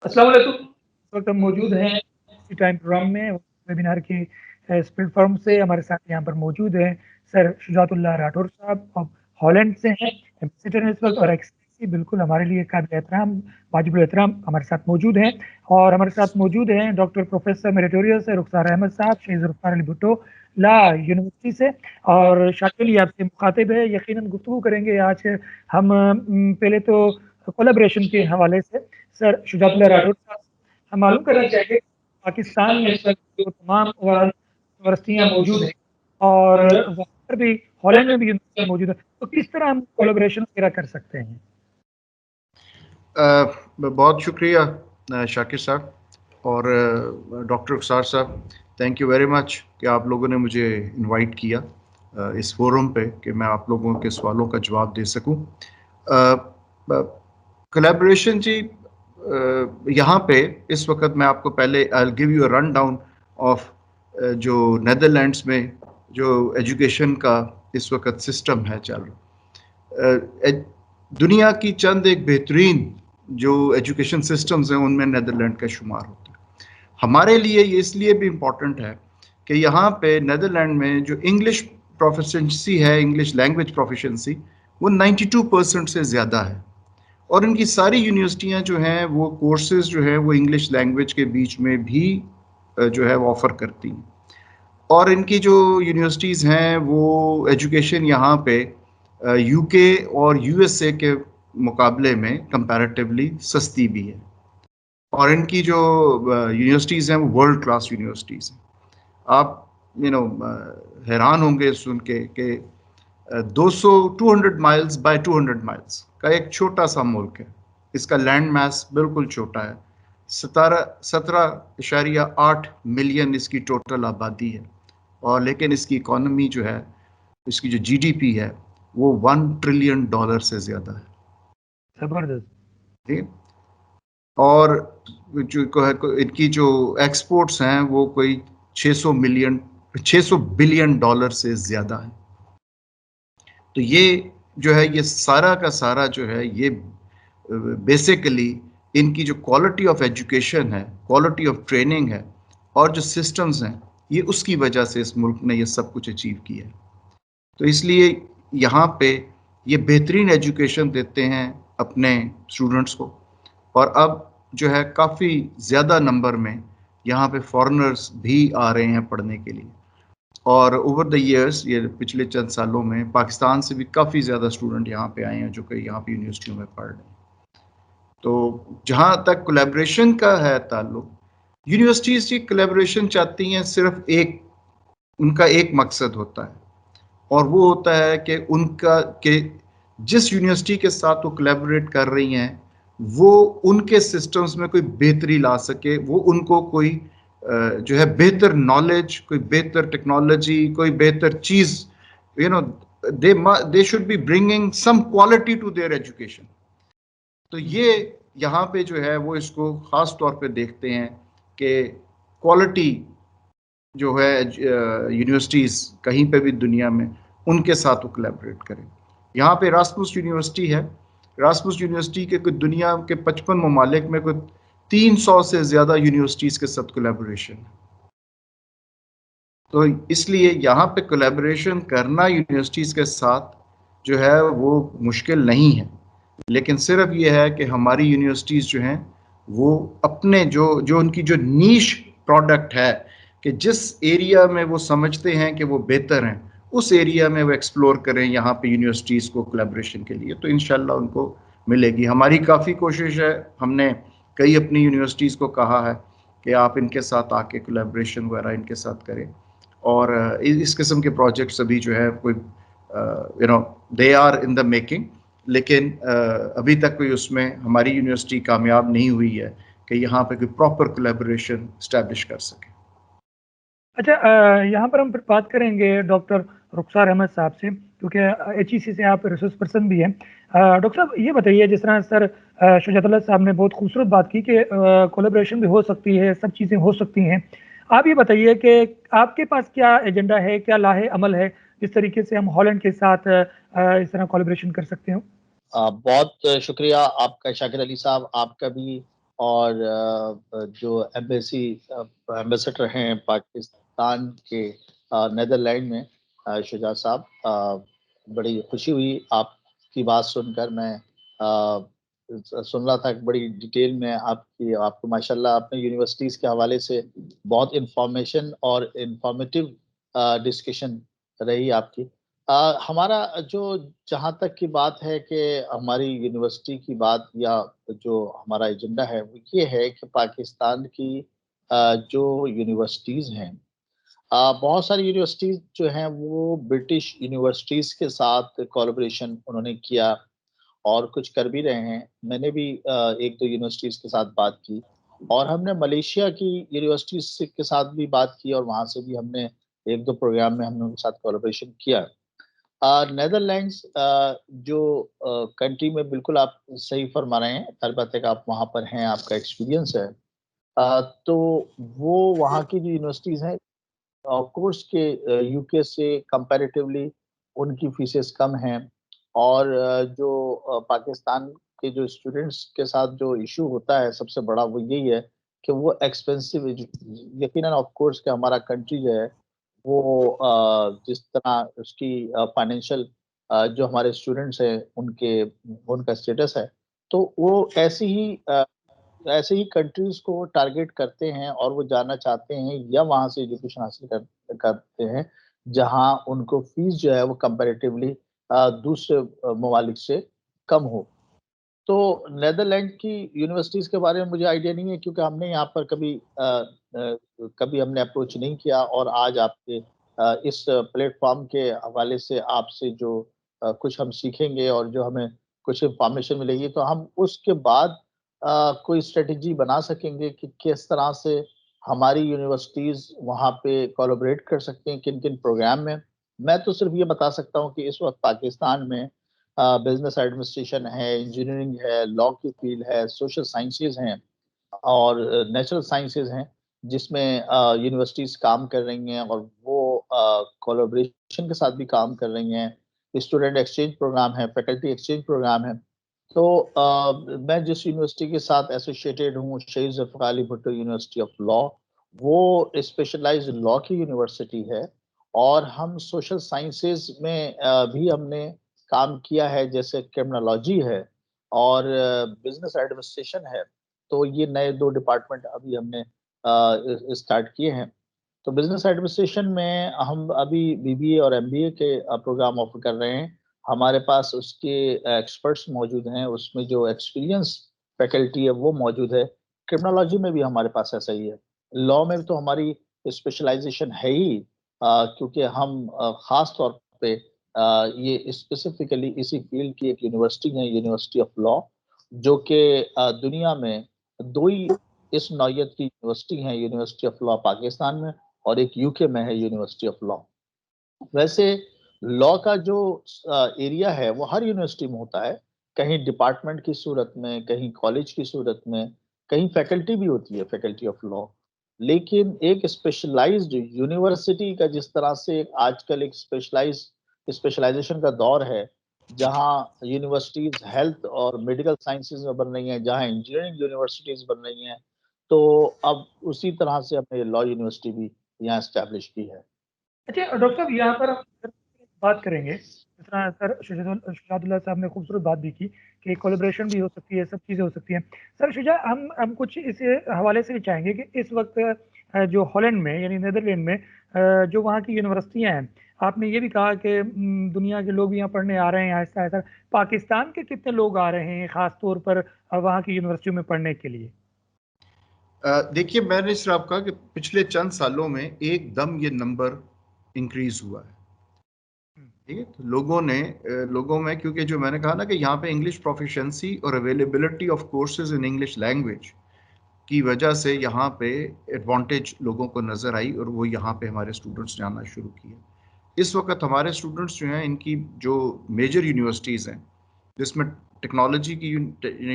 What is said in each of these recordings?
अस्सलाम वालेकुम। इस वक़्त हम मौजूद हैं इसी टाइम प्रोग्राम में वेबिनार के इस प्लेटफ़ॉर्म से हमारे साथ यहाँ पर मौजूद हैं सर शुजातुल्लाह राठौर साहब अब हॉलैंड से हैं, एम्बेसडर हैं इस वक़्त और एक्सेलेंसी बिल्कुल हमारे लिए काबिल एहतराम, वाजिबुल एहतराम हमारे साथ मौजूद हैं और हमारे साथ मौजूद हैं डॉक्टर प्रोफ़ेसर मेरिटोरियस रुखसार अहमद साहब, शहीद ज़ुल्फ़िकार अली भुट्टो ला यूनिवर्सिटी से और शाकिल ये आपसे मुखातिब है। यकीनन गुफ्तगू करेंगे आज हम पहले तो कोलैबोरेशन के हवाले से सर शुजातुल्लाह राठौर साहब हम मालूम करना चाहेंगे पाकिस्तान में इस वक़्त जो तमाम यूनिवर्सिटियाँ मौजूद हैं और वहाँ पर भी हॉलैंड में भी यूनिवर्सिटी मौजूद है, तो किस तरह हम कोलैबोरेशन वगैरह कर सकते हैं? बहुत शुक्रिया शाकिर साहब और डॉक्टर रुखसार साहब, थैंक यू वेरी मच कि आप लोगों ने मुझे इनवाइट किया इस फोरम पे कि मैं आप लोगों के सवालों का जवाब दे सकूं। कोलैबोरेशन जी, यहाँ पे इस वक्त मैं आपको पहले I will give you a run down of जो नेदरलैंड्स में जो एजुकेशन का इस वक्त सिस्टम है चल रहा। दुनिया की चंद एक बेहतरीन जो एजुकेशन सिस्टम्स हैं उनमें नेदरलैंड का शुमार होता है। हमारे लिए ये इसलिए भी इम्पोर्टेंट है कि यहाँ पे नेदरलैंड में जो इंग्लिश प्रोफिशिएंसी है, इंग्लिश लैंग्वेज प्रोफिशिएंसी, वो 92% से ज़्यादा है और इनकी सारी यूनिवर्सिटियाँ जो हैं वो कोर्सेज जो है वो इंग्लिश लैंग्वेज के बीच में भी जो है वो ऑफ़र करती हैं और इनकी जो यूनिवर्सिटीज़ हैं वो एजुकेशन यहाँ पे यूके और यूएसए के मुकाबले में कंपैरेटिवली सस्ती भी है और इनकी जो यूनिवर्सिटीज़ हैं वो वर्ल्ड क्लास यूनिवर्सिटीज़ हैं। आप हैरान होंगे सुन के कि 200 माइल्स बाय 200 माइल्स का एक छोटा सा मुल्क है। इसका लैंड मास बिल्कुल छोटा है। 17.8 मिलियन इसकी टोटल आबादी है और लेकिन इसकी इकोनॉमी जो है, इसकी जो जीडीपी है वो $1 ट्रिलियन से ज़्यादा है। ज़बरदस्त। ठीक है। और इनकी जो एक्सपोर्ट्स हैं वो कोई 600 बिलियन डॉलर से ज़्यादा है। तो ये जो है ये सारा का सारा जो है ये बेसिकली इनकी जो क्वालिटी ऑफ एजुकेशन है, क्वालिटी ऑफ ट्रेनिंग है और जो सिस्टम्स हैं, ये उसकी वजह से इस मुल्क ने ये सब कुछ अचीव किया है। तो इसलिए यहाँ पे ये बेहतरीन एजुकेशन देते हैं अपने स्टूडेंट्स को और अब जो है काफ़ी ज़्यादा नंबर में यहाँ पे फॉरेनर्स भी आ रहे हैं पढ़ने के लिए और ओवर द इयर्स, ये पिछले चंद सालों में पाकिस्तान से भी काफ़ी ज़्यादा स्टूडेंट यहाँ पे आए हैं जो कि यहाँ पे यूनिवर्सिटियों में पढ़ रहे हैं। तो जहाँ तक कोलैबोरेशन का है ताल्लुक, यूनिवर्सिटीज़ की कोलैबोरेशन चाहती हैं, सिर्फ एक उनका एक मकसद होता है और वो होता है कि उनका कि जिस यूनिवर्सिटी के साथ वो कोलैबोरेट कर रही हैं वो उनके सिस्टम्स में कोई बेहतरी ला सके, वो उनको कोई जो है बेहतर नॉलेज, कोई बेहतर टेक्नोलॉजी, कोई बेहतर चीज़, you know, they should be bringing some quality to their education. तो ये यहाँ पे जो है वो इसको ख़ास तौर पे देखते हैं कि क्वालिटी जो है यूनिवर्सिटीज़ कहीं पे भी दुनिया में उनके साथ वो कोलैबोरेट करें। यहाँ पे रासमुस यूनिवर्सिटी है। रासमुस यूनिवर्सिटी के कोई दुनिया के 55 ममालिक में कोई 300 से ज़्यादा यूनिवर्सिटीज़ के साथ कोलैबोरेशन है। तो इसलिए यहाँ पे कोलैबोरेशन करना यूनिवर्सिटीज़ के साथ जो है वो मुश्किल नहीं है, लेकिन सिर्फ ये है कि हमारी यूनिवर्सिटीज़ जो हैं वो अपने जो उनकी जो नीश प्रोडक्ट है कि जिस एरिया में वो समझते हैं कि वो बेहतर हैं उस एरिया में वो एक्सप्लोर करें यहाँ पे यूनिवर्सिटीज़ को कोलैबोरेशन के लिए, तो इंशाल्लाह उनको मिलेगी। हमारी काफ़ी कोशिश है, हमने कई अपनी यूनिवर्सिटीज़ को कहा है कि आप इनके साथ आके कोलैबोरेशन वगैरह इनके साथ करें और इस किस्म के प्रोजेक्ट्स अभी जो है कोई they are in the making, लेकिन अभी तक कोई उसमें हमारी यूनिवर्सिटी कामयाब नहीं हुई है कि यहाँ पे कोई प्रॉपर कोलैबोरेशन इस्टेब्लिश कर सके। अच्छा यहाँ पर हम फिर बात करेंगे डॉक्टर रुखसार अहमद साहब से क्योंकि एचईसी से आप रिसोर्स पर्सन भी हैं। डॉक्टर साहब ये बताइए जिस तरह सर शुजातुल्लाह साहब ने बहुत खूबसूरत बात की कि कोलैबोरेशन भी हो सकती है, सब चीज़ें हो सकती हैं। आप ये बताइए कि आपके पास क्या एजेंडा है, क्या लाहे अमल है जिस तरीके से हम हॉलैंड के साथ इस तरह कोलैबोरेशन कर सकते हो? बहुत शुक्रिया आपका शाकिर अली साहब, आपका भी और जो एम्बेसडर हैं पाकिस्तान के नेदरलैंड में, शुजा साहब, बड़ी खुशी हुई आपकी बात सुनकर। मैं सुन रहा था कि बड़ी डिटेल में आपको माशाल्लाह अपने यूनिवर्सिटीज के हवाले से बहुत इंफॉर्मेशन और इंफॉर्मेटिव डिस्कशन रही आपकी। हमारा जो जहाँ तक की बात है कि हमारी यूनिवर्सिटी की बात, या जो हमारा एजेंडा है वो ये है कि पाकिस्तान की जो यूनिवर्सिटीज़ हैं, बहुत सारी यूनिवर्सिटीज़ जो हैं वो ब्रिटिश यूनिवर्सिटीज़ के साथ कोलैबोरेशन उन्होंने किया और कुछ कर भी रहे हैं। मैंने भी एक दो यूनिवर्सिटीज़ के साथ बात की, और हमने मलेशिया की यूनिवर्सिटीज़ के साथ भी बात की, और वहाँ से भी हमने एक दो प्रोग्राम में हमने उनके साथ कोलैबोरेशन किया। नेदरलैंड्स जो कंट्री में, बिल्कुल आप सही फरमा रहे हैं, अलबत्ता है कि आप वहाँ पर हैं, आपका एक्सपीरियंस है। तो वो वहाँ की जो यूनिवर्सिटीज़ हैं, ऑफ कोर्स के यूके से कंपैरेटिवली उनकी फीसेस कम हैं, और जो पाकिस्तान के जो स्टूडेंट्स के साथ जो इशू होता है सबसे बड़ा वो यही है कि वो एक्सपेंसिव, यकीनन ऑफ कोर्स कि हमारा कंट्री जो है वो जिस तरह उसकी फाइनेंशियल जो हमारे स्टूडेंट्स हैं उनके उनका स्टेटस है, तो वो ऐसे ही कंट्रीज को टारगेट करते हैं, और वो जाना चाहते हैं या वहाँ से एजुकेशन हासिल करते हैं जहाँ उनको फीस जो है वो कंपैरेटिवली दूसरे ममालिक से कम हो। तो नेदरलैंड की यूनिवर्सिटीज़ के बारे में मुझे आइडिया नहीं है, क्योंकि हमने यहाँ पर कभी हमने अप्रोच नहीं किया, और आज आपके इस प्लेटफ़ॉर्म के हवाले से आपसे जो कुछ हम सीखेंगे और जो हमें कुछ इन्फॉर्मेशन मिलेगी, तो हम उसके बाद कोई स्ट्रैटेजी बना सकेंगे कि किस तरह से हमारी यूनिवर्सिटीज़ वहाँ पे कोलैबोरेट कर सकते हैं, किन-किन प्रोग्राम में। मैं तो सिर्फ़ ये बता सकता हूँ कि इस वक़्त पाकिस्तान में बिज़नेस एडमिनिस्ट्रेशन है, इंजीनियरिंग है, लॉ की फ़ील्ड है, सोशल साइंसेज़ हैं, और नेचुरल साइंसेज़ हैं, जिसमें यूनिवर्सिटीज़ काम कर रही हैं, और वो कोलैबोरेशन के साथ भी काम कर रही हैं। स्टूडेंट एक्सचेंज प्रोग्राम है, फैकल्टी एक्सचेंज प्रोग्राम है। तो मैं जिस यूनिवर्सिटी के साथ एसोसिएटेड हूँ, शहीद Zulfikar Ali Bhutto university of law, वो स्पेशलाइज़्ड लॉ की यूनिवर्सिटी है, और हम सोशल साइंसेज़ में भी हमने काम किया है, जैसे क्रिमिनोलॉजी है और बिज़नेस एडमिनिस्ट्रेशन है। तो ये नए 2 डिपार्टमेंट अभी हमने स्टार्ट किए हैं। तो बिज़नेस एडमिनिस्ट्रेशन में हम अभी बीबीए और एमबीए के प्रोग्राम ऑफ़र कर रहे हैं। हमारे पास उसके एक्सपर्ट्स मौजूद हैं, उसमें जो एक्सपीरियंस फैकल्टी है वो मौजूद है। क्रिमिनोलॉजी में भी हमारे पास ऐसा ही है। लॉ में तो हमारी स्पेशलाइज़ेशन है ही, क्योंकि हम ख़ास तौर पे ये स्पेसिफिकली इसी फ़ील्ड की एक यूनिवर्सिटी है, यूनिवर्सिटी ऑफ लॉ, जो कि दुनिया में 2 ही इस नौइयत की यूनिवर्सिटी हैं, यूनिवर्सिटी ऑफ लॉ पाकिस्तान में, और एक यूके में है यूनिवर्सिटी ऑफ लॉ। वैसे लॉ का जो एरिया है वो हर यूनिवर्सिटी में होता है, कहीं डिपार्टमेंट की सूरत में, कहीं कॉलेज की सूरत में, कहीं फैकल्टी भी होती है, फैकल्टी ऑफ लॉ। लेकिन एक स्पेशलाइज्ड यूनिवर्सिटी का जिस तरह से आजकल एक स्पेशलाइजेशन का दौर है, जहाँ यूनिवर्सिटीज़ हेल्थ और मेडिकल साइंसेज़ में बन रही हैं, जहाँ इंजीनियरिंग यूनिवर्सिटीज़ बन रही हैं, तो अब उसी तरह से हमने लॉ यूनिवर्सिटी भी यहाँ एस्टैब्लिश की है। अच्छा डॉक्टर साहब, यहाँ पर हम बात करेंगे, जिस तरह सर शुजातुल्लाह साहब ने खूबसूरत बात भी की कि कोलैबोरेशन भी हो सकती है, सब चीज़ें हो सकती हैं। सर शुजा, हम कुछ इस हवाले से भी चाहेंगे कि इस वक्त जो हॉलैंड में यानी नीदरलैंड में जो वहाँ की यूनिवर्सिटियाँ हैं, आपने ये भी कहा कि दुनिया के लोग यहाँ पढ़ने आ रहे हैं आहिस्ता आहिस्ता। पाकिस्तान के कितने लोग आ रहे हैं ख़ास तौर पर वहाँ की यूनिवर्सिटियों में पढ़ने के लिए? देखिए, मैंने सिर्फ आपको कहा कि पिछले चंद सालों में एकदम ये नंबर इंक्रीज हुआ है। ठीक है, तो लोगों में, क्योंकि जो मैंने कहा ना कि यहाँ पे इंग्लिश प्रोफिशिएंसी और availability of courses in English language की वजह से यहाँ पे एडवांटेज लोगों को नज़र आई, और वो यहाँ पे हमारे स्टूडेंट्स ने आना शुरू किए। इस वक्त हमारे स्टूडेंट्स जो हैं, इनकी जो मेजर यूनिवर्सिटीज़ हैं, जिसमें टेक्नोलॉजी की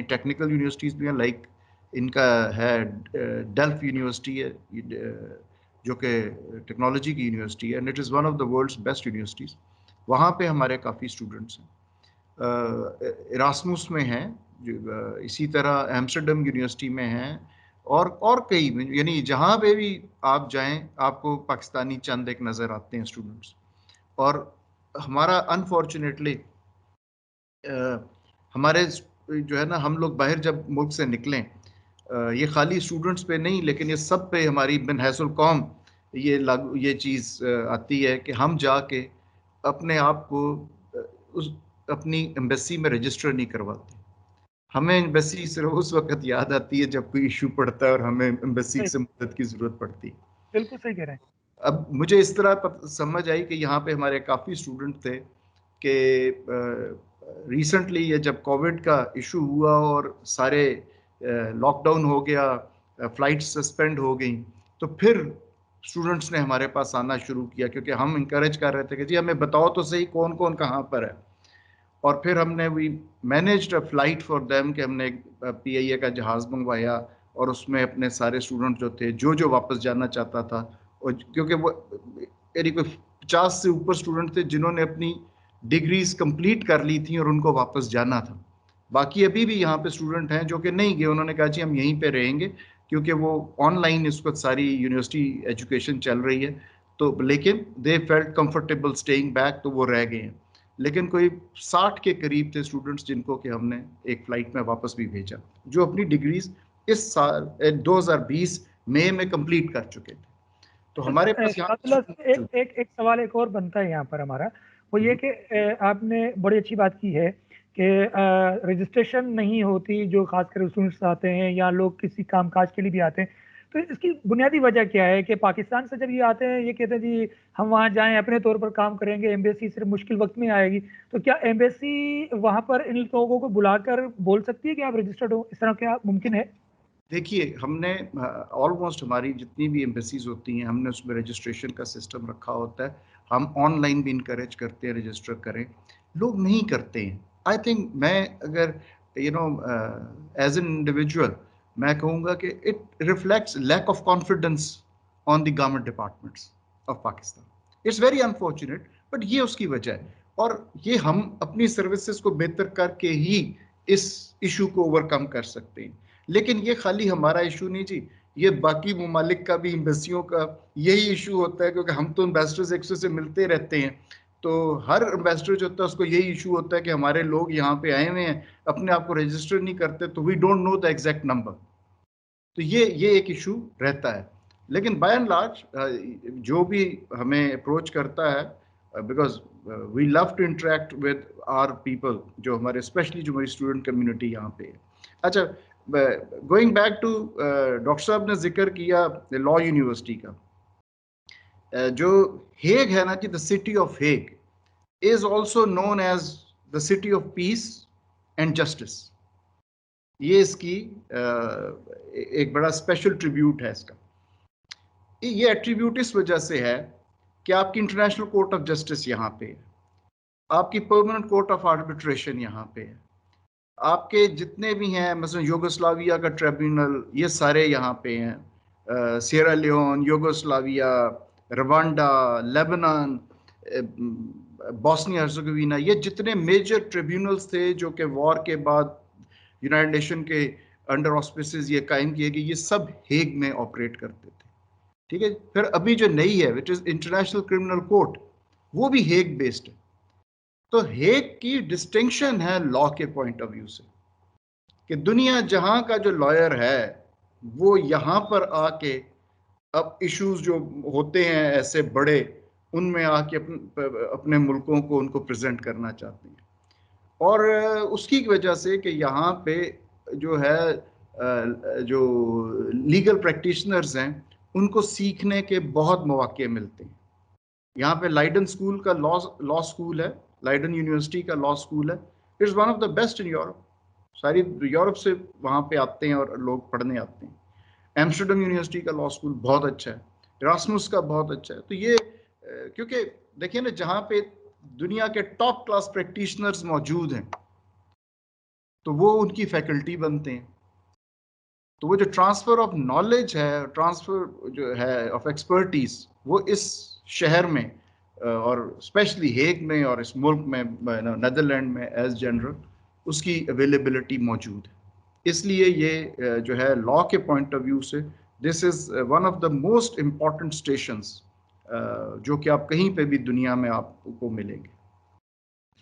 टेक्निकल यूनिवर्सिटीज़ भी हैं, लाइक इनका है डेल्फ यूनिवर्सिटी है, जो कि टेक्नोलॉजी की यूनिवर्सिटी है, and it is one of the world's best universities. वहाँ पे हमारे काफ़ी स्टूडेंट्स हैं। इरास्मुस में हैं, इसी तरह एम्स्टर्डम यूनिवर्सिटी में हैं और कई, यानी जहाँ पे भी आप जाएं आपको पाकिस्तानी चंद एक नज़र आते हैं स्टूडेंट्स। और हमारा अनफॉर्चुनेटली हमारे जो है ना, हम लोग बाहर जब मुल्क से निकलें, ये खाली स्टूडेंट्स पे नहीं लेकिन ये सब पे हमारी बिनहैसुल कौम ये चीज़ आती है कि हम जाके अपने आप को उस अपनी एम्बेसी में रजिस्टर नहीं करवाते। हमें एम्बेसी सिर्फ उस वक्त याद आती है जब कोई इशू पड़ता है और हमें एम्बेसी से मदद की जरूरत पड़ती है। बिल्कुल सही कह रहे हैं। अब मुझे इस तरह समझ आई कि यहाँ पे हमारे काफ़ी स्टूडेंट थे कि रिसेंटली ये जब कोविड का इशू हुआ और सारे लॉकडाउन हो गया, फ्लाइट सस्पेंड हो गई, तो फिर स्टूडेंट्स ने हमारे पास आना शुरू किया क्योंकि हम इंकरेज कर रहे थे कि जी हमें बताओ तो सही कौन कौन कहाँ पर है। और फिर हमने we managed a flight for them कि हमने एक PIA का जहाज़ मंगवाया और उसमें अपने सारे स्टूडेंट जो थे जो वापस जाना चाहता था, और क्योंकि वो यानी कोई 50 से ऊपर स्टूडेंट थे जिन्होंने अपनी डिग्रीज कंप्लीट कर ली थी और उनको वापस जाना था। बाकी अभी भी यहाँ पे स्टूडेंट हैं जो कि नहीं गए, उन्होंने कहा जी हम यहीं पे रहेंगे क्योंकि वो ऑनलाइन इस वक्त सारी यूनिवर्सिटी एजुकेशन चल रही है, तो लेकिन they felt comfortable staying back, तो वो रह गए हैं। लेकिन कोई 60 के करीब थे स्टूडेंट्स जिनको कि हमने एक फ्लाइट में वापस भी भेजा, जो अपनी डिग्रीज इस साल 2020 मई में कंप्लीट कर चुके थे। तो हमारे पास यहाँ एक सवाल एक और बनता है यहाँ पर हमारा, वो ये कि आपने बड़ी अच्छी बात की है कि रजिस्ट्रेशन नहीं होती जो खासकर स्टूडेंट्स आते हैं या लोग किसी कामकाज के लिए भी आते हैं, तो इसकी बुनियादी वजह क्या है कि पाकिस्तान से जब ये आते हैं ये कहते हैं जी हम वहाँ जाएं अपने तौर पर काम करेंगे, एम्बेसी सिर्फ मुश्किल वक्त में आएगी, तो क्या एम्बेसी वहाँ पर इन लोगों को बुलाकर बोल सकती है कि आप रजिस्टर्ड हो? इस तरह क्या मुमकिन है? देखिए, हमने ऑलमोस्ट हमारी जितनी भी एम्बेसीज होती हैं हमने उसमें रजिस्ट्रेशन का सिस्टम रखा होता है। हम ऑनलाइन भी इनकरेज करते हैं रजिस्टर करें, लोग नहीं करते हैं। आई थिंक मैं अगर एज एन इंडिविजुअल मैं कहूँगा कि it reflects lack of confidence on the government departments of Pakistan. It's very unfortunate, but ये उसकी वजह है और ये हम अपनी सर्विसेज को बेहतर करके ही इस इशू को ओवरकम कर सकते हैं। लेकिन ये खाली हमारा इशू नहीं जी, ये बाकी ममालिक का भी, एम्बेसियों का यही इशू होता है क्योंकि हम तो एम्बेसडर्स एक दूसरे से मिलते रहते हैं। तो हर एम्बेसडर जो होता है उसको यही इशू होता है कि हमारे लोग यहाँ पे आए हुए हैं, अपने आप को रजिस्टर नहीं करते, तो we don't know the exact number. तो ये एक इशू रहता है। लेकिन बाय एंड लार्ज जो भी हमें अप्रोच करता है, because we love to interact with our people, जो हमारे स्पेशली जो हमारी स्टूडेंट कम्युनिटी यहाँ पे है। अच्छा, गोइंग बैक टू डॉक्टर साहब ने जिक्र किया लॉ यूनिवर्सिटी का, जो हेग है ना कि the city of Hague is also known as the city of peace and justice. ये इसकी एक बड़ा स्पेशल ट्रिब्यूट है इसका। ये एट्रीब्यूट इस वजह से है कि आपकी इंटरनेशनल कोर्ट ऑफ जस्टिस यहाँ पे है, आपकी परमानेंट कोर्ट ऑफ आर्बिट्रेशन यहाँ पे है, आपके जितने भी हैं मतलब यूगोस्लाविया का ट्रिब्यूनल, ये सारे यहाँ पे हैं, Sierra Leone, Yugoslavia, Rwanda, Lebanon, Bosnia Herzegovina, ये जितने मेजर ट्रिब्यूनल्स थे जो कि वॉर के बाद यूनाइटेड नेशन के अंडर ऑस्पिसेस ये कायम किए गए, ये सब हेग में ऑपरेट करते थे। ठीक है, फिर अभी जो नई है which is international criminal court, वो भी हेग बेस्ड है। तो हेग की डिस्टिंक्शन है लॉ के पॉइंट ऑफ व्यू से कि दुनिया जहां का जो लॉयर है वो यहां पर आके अब इश्यूज जो होते हैं ऐसे बड़े, उनमें आके अपने मुल्कों को उनको प्रेजेंट करना चाहते हैं। और उसकी वजह से कि यहाँ पे जो है जो लीगल प्रैक्टिशनर्स हैं उनको सीखने के बहुत मौके मिलते हैं। यहाँ पे लाइडन स्कूल का लॉ स्कूल है, लाइडन यूनिवर्सिटी का लॉ स्कूल है, it's one of the best in Europe. सारी यूरोप से वहाँ पे आते हैं और लोग पढ़ने आते हैं। एम्स्टर्डम यूनिवर्सिटी का लॉ स्कूल बहुत अच्छा है, इरास्मुस का बहुत अच्छा है। तो ये क्योंकि देखिए ना, जहाँ पे दुनिया के टॉप क्लास प्रैक्टिशनर्स मौजूद हैं तो वो उनकी फैकल्टी बनते हैं। तो वो जो ट्रांसफर ऑफ नॉलेज है, ट्रांसफर जो है ऑफ एक्सपर्टीज, वो इस शहर में और स्पेशली हेग में और इस मुल्क में, नेदरलैंड में एज जनरल, उसकी अवेलेबिलिटी मौजूद है। इसलिए ये जो है लॉ के पॉइंट ऑफ व्यू से this is one of the most important stations जो कि आप कहीं पे भी दुनिया में आपको मिलेंगे।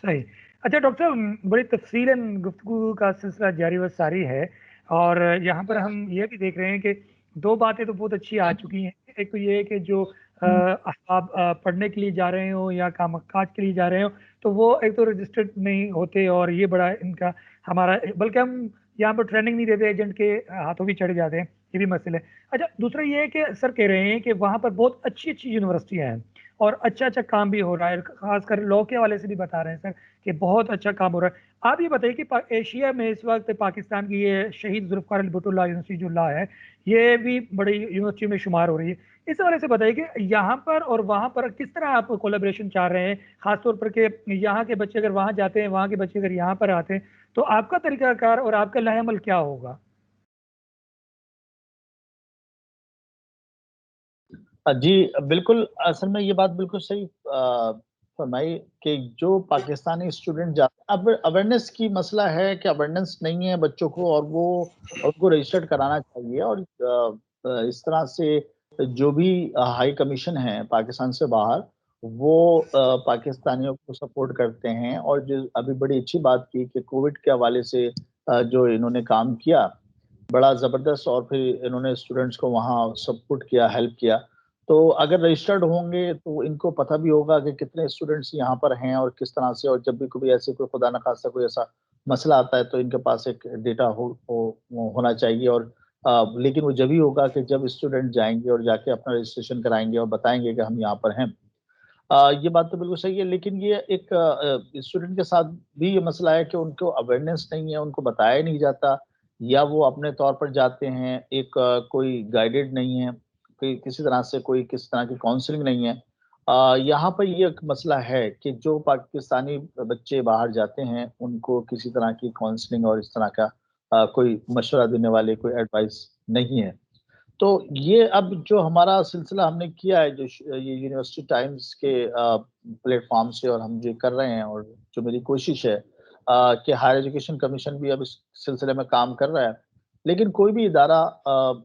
सही। अच्छा डॉक्टर साहब, बड़ी तफसीलन गुफ्तगू का सिलसिला जारी व सारी है, और यहाँ पर हम ये भी देख रहे हैं कि दो बातें तो बहुत अच्छी आ चुकी हैं। एक तो ये है कि जो आप पढ़ने के लिए जा रहे हो या काम काज के लिए जा रहे हो, तो वो एक तो रजिस्टर्ड नहीं होते, और ये बड़ा इनका हमारा, बल्कि हम यहाँ पर ट्रेनिंग नहीं देते, एजेंट के हाथों भी चढ़ जाते हैं, ये भी मसले। अच्छा, दूसरा ये है कि सर कह रहे हैं कि वहाँ पर बहुत अच्छी अच्छी यूनिवर्सिटियाँ हैं और अच्छा अच्छा काम भी हो रहा है, खासकर लॉ के हवाले से भी बता रहे हैं सर कि बहुत अच्छा काम हो रहा है। आप ये बताइए कि एशिया में इस वक्त पाकिस्तान की ये शहीद जुल्फ़िकार अली भुट्टो यूनिवर्सिटी जो लॉ है, ये भी बड़ी यूनिवर्सिटी में शुमार हो रही है। इस हवाले से बताइए कि यहाँ पर और वहाँ पर किस तरह आप कोलेब्रेशन चाह रहे हैं, खासतौर पर कि यहाँ के बच्चे अगर वहाँ जाते हैं, वहाँ के बच्चे अगर यहाँ पर आते हैं, तो आपका तरीकाकार और आपका लाहेअमल क्या होगा? जी बिल्कुल, असल में ये बात बिल्कुल सही फरमाई कि जो पाकिस्तानी स्टूडेंट जाते हैं, अब अवेयरनेस की मसला है कि अवेयरनेस नहीं है बच्चों को, और वो उनको रजिस्टर्ड कराना चाहिए। और इस तरह से जो भी हाई कमीशन है पाकिस्तान से बाहर, वो पाकिस्तानियों को सपोर्ट करते हैं। और जो अभी बड़ी अच्छी बात की कि कोविड के हवाले से जो इन्होंने काम किया, बड़ा ज़बरदस्त, और फिर इन्होंने स्टूडेंट्स को वहाँ सपोर्ट किया, हेल्प किया। तो अगर रजिस्टर्ड होंगे तो इनको पता भी होगा कि कितने स्टूडेंट्स यहाँ पर हैं और किस तरह से, और जब भी कभी ऐसे कोई खुदा न खास्ता कोई ऐसा मसला आता है तो इनके पास एक डेटा होना चाहिए। और लेकिन वो जब ही होगा कि जब स्टूडेंट जाएँगे और जाके अपना रजिस्ट्रेशन कराएँगे और बताएँगे कि हम यहाँ पर हैं। ये बात तो बिल्कुल सही है, लेकिन ये एक स्टूडेंट के साथ भी ये मसला है कि उनको अवेयरनेस नहीं है, उनको बताया नहीं जाता, या वो अपने तौर पर जाते हैं, एक कोई गाइडेड नहीं है, कोई किसी तरह से कोई किसी तरह की काउंसलिंग नहीं है। यहाँ पर ये एक मसला है कि जो पाकिस्तानी बच्चे बाहर जाते हैं, उनको किसी तरह की काउंसलिंग और इस तरह का कोई मशवरा देने वाले, कोई एडवाइस नहीं है। तो ये अब जो हमारा सिलसिला हमने किया है, जो ये यूनिवर्सिटी टाइम्स के प्लेटफ़ॉर्म से, और हम जो कर रहे हैं, और जो मेरी कोशिश है कि हायर एजुकेशन कमीशन भी अब इस सिलसिले में काम कर रहा है। लेकिन कोई भी इदारा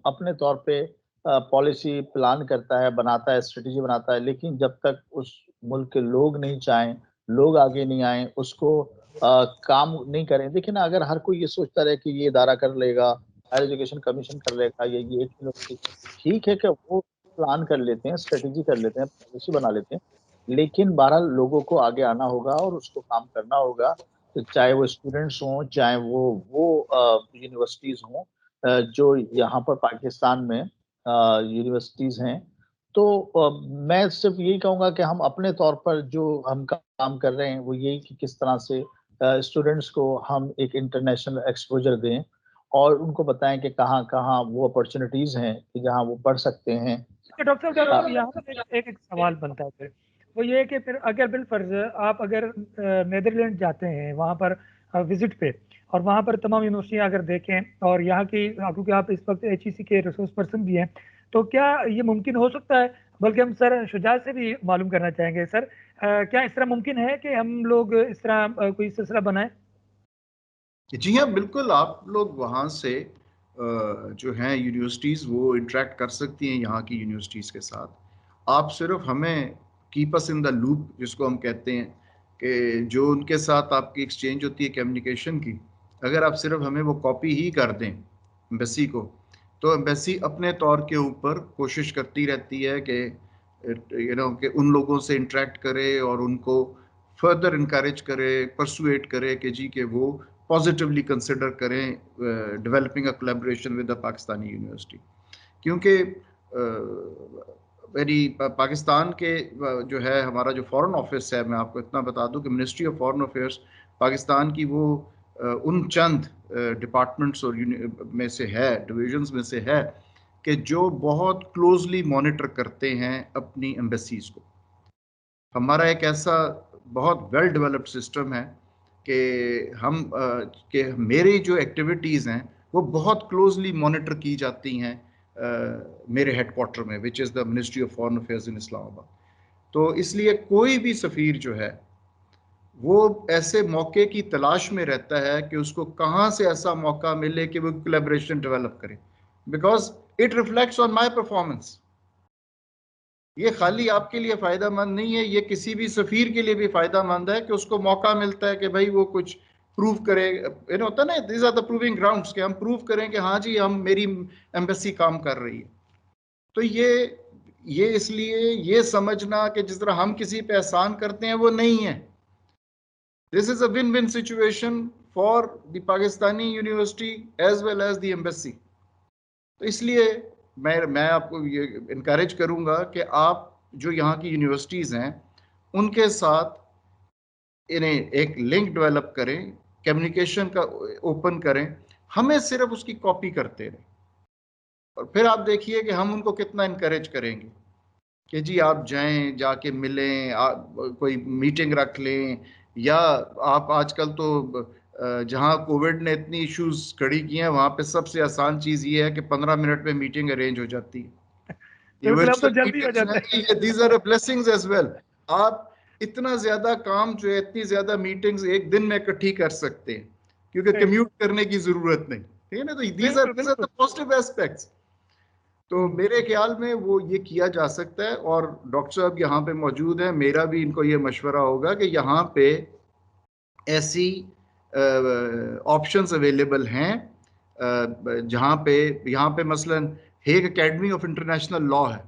अपने तौर पे पॉलिसी प्लान करता है, बनाता है, स्ट्रैटेजी बनाता है, लेकिन जब तक उस मुल्क के लोग नहीं चाहें, लोग आगे नहीं आएँ, उसको काम नहीं करें। देखिए ना, अगर हर कोई ये सोचता रहे कि ये इदारा कर लेगा, हायर एजुकेशन कमीशन कर लेगा, या ये एक यूनिवर्सिटी, ठीक है कि वो प्लान कर लेते हैं, स्ट्रैटेजी कर लेते हैं, पॉलिसी बना लेते हैं, लेकिन बहरहाल लोगों को आगे आना होगा और उसको काम करना होगा। तो चाहे वो स्टूडेंट्स हों, चाहे वो यूनिवर्सिटीज़ हों, जो यहाँ पर पाकिस्तान में यूनिवर्सिटीज़ हैं। तो मैं सिर्फ़ यही कहूँगा कि हम अपने तौर पर जो हम काम कर रहे हैं, वो यही कि किस तरह से स्टूडेंट्स को हम एक इंटरनेशनल एक्सपोज़र दें, और उनको बताएँ कि कहाँ-कहाँ वो अपॉर्च्युनिटीज़ हैं कि जहाँ वो पढ़ सकते हैं। अच्छा डॉक्टर साहब, यहाँ पर एक सवाल बनता है फिर, वो ये है कि फिर अगर बिलफर्ज आप अगर नीदरलैंड जाते हैं वहाँ पर विजिट पे, और वहाँ पर तमाम यूनिवर्सिटियाँ अगर देखें, और यहाँ की क्योंकि आप इस वक्त HEC के रिसोर्स पर्सन भी हैं, तो क्या ये मुमकिन हो सकता है, बल्कि हम सर शुजात से भी मालूम करना चाहेंगे सर, क्या इस तरह मुमकिन है कि हम लोग इस तरह कोई सिलसिला बनाएं? जी हाँ, बिल्कुल। आप लोग वहाँ से जो हैं यूनिवर्सिटीज़ वो इंटरेक्ट कर सकती हैं यहाँ की यूनिवर्सिटीज़ के साथ। आप सिर्फ हमें keep us in the loop जिसको हम कहते हैं, कि जो उनके साथ आपकी एक्सचेंज होती है कम्युनिकेशन की, अगर आप सिर्फ हमें वो कॉपी ही कर दें एम्बेसी को, तो एम्बेसी अपने तौर के ऊपर कोशिश करती रहती है कि कि उन लोगों से इंटरेक्ट करे और उनको फर्दर इनकरेज करे, परसुएट करे कि जी कि वो पॉजिटिवली कंसिडर करें developing a collaboration with the Pakistani university. क्योंकि मेरी पाकिस्तान के जो है हमारा जो फॉरेन ऑफिस है, मैं आपको इतना बता दूं कि ministry of foreign affairs Pakistan की वो उन चंद डिपार्टमेंट्स और में से है, डिविजन्स में से है, कि जो बहुत क्लोजली मॉनिटर करते हैं अपनी एम्बेसीज को। हमारा एक ऐसा बहुत वेल डेवलप्ड सिस्टम है कि हम कि मेरी जो एक्टिविटीज़ हैं वो बहुत क्लोजली मॉनिटर की जाती हैं मेरे हेडक्वार्टर में, which is the ministry of foreign affairs in Islamabad. तो इसलिए कोई भी सफ़ीर जो है वो ऐसे मौके की तलाश में रहता है कि उसको कहाँ से ऐसा मौका मिले कि वो कोलैबोरेशन डेवलप करे, because it reflects on my performance. ये खाली आपके लिए फायदा मंद नहीं है, ये किसी भी सफीर के लिए भी फायदा मंद है कि उसको मौका मिलता है कि भाई वो कुछ प्रूव करे। होता है ना, this are the proving grounds, कि हम प्रूव करें कि हाँ जी हम मेरी एम्बेसी काम कर रही है। तो ये इसलिए ये समझना कि जिस तरह हम किसी पे एहसान करते हैं वो नहीं है। This is a win win situation for the Pakistani university as well as the embassy. तो इसलिए मैं आपको ये इनकरेज करूंगा कि आप जो यहाँ की यूनिवर्सिटीज़ हैं उनके साथ इन्हें एक लिंक डेवलप करें, कम्युनिकेशन का ओपन करें, हमें सिर्फ उसकी कॉपी करते रहें। और फिर आप देखिए कि हम उनको कितना इनकरेज करेंगे कि जी आप जाएं, जाके मिलें, आप कोई मीटिंग रख लें। या आप आजकल तो जहाँ कोविड ने इतनी इश्यूज खड़ी की हैं वहाँ पे सबसे आसान चीज़ ये है कि 15 मिनट में मीटिंग अरेंज हो जाती है। ये बिल्कुल, अब तो वर्चुअल जल्दी हो मीटिंग्स जाता है। हैं, these are blessings as well. आप इतना ज्यादा काम जो है, इतनी ज्यादा मीटिंग्स एक दिन में इकट्ठी कर सकते हैं क्योंकि सही, कम्यूट करने की जरूरत नहीं, ठीक है ना। तो बिल्कुल, दीज आर द बिल्कुल। Positive aspects. तो हुँ, मेरे ख्याल में वो ये किया जा सकता है। और डॉक्टर साहब यहाँ पे मौजूद हैं, मेरा भी इनको ये मशवरा होगा कि यहाँ पे ऐसी ऑप्शंस अवेलेबल हैं जहाँ पे, यहाँ पे मसलन Hague academy of international law है।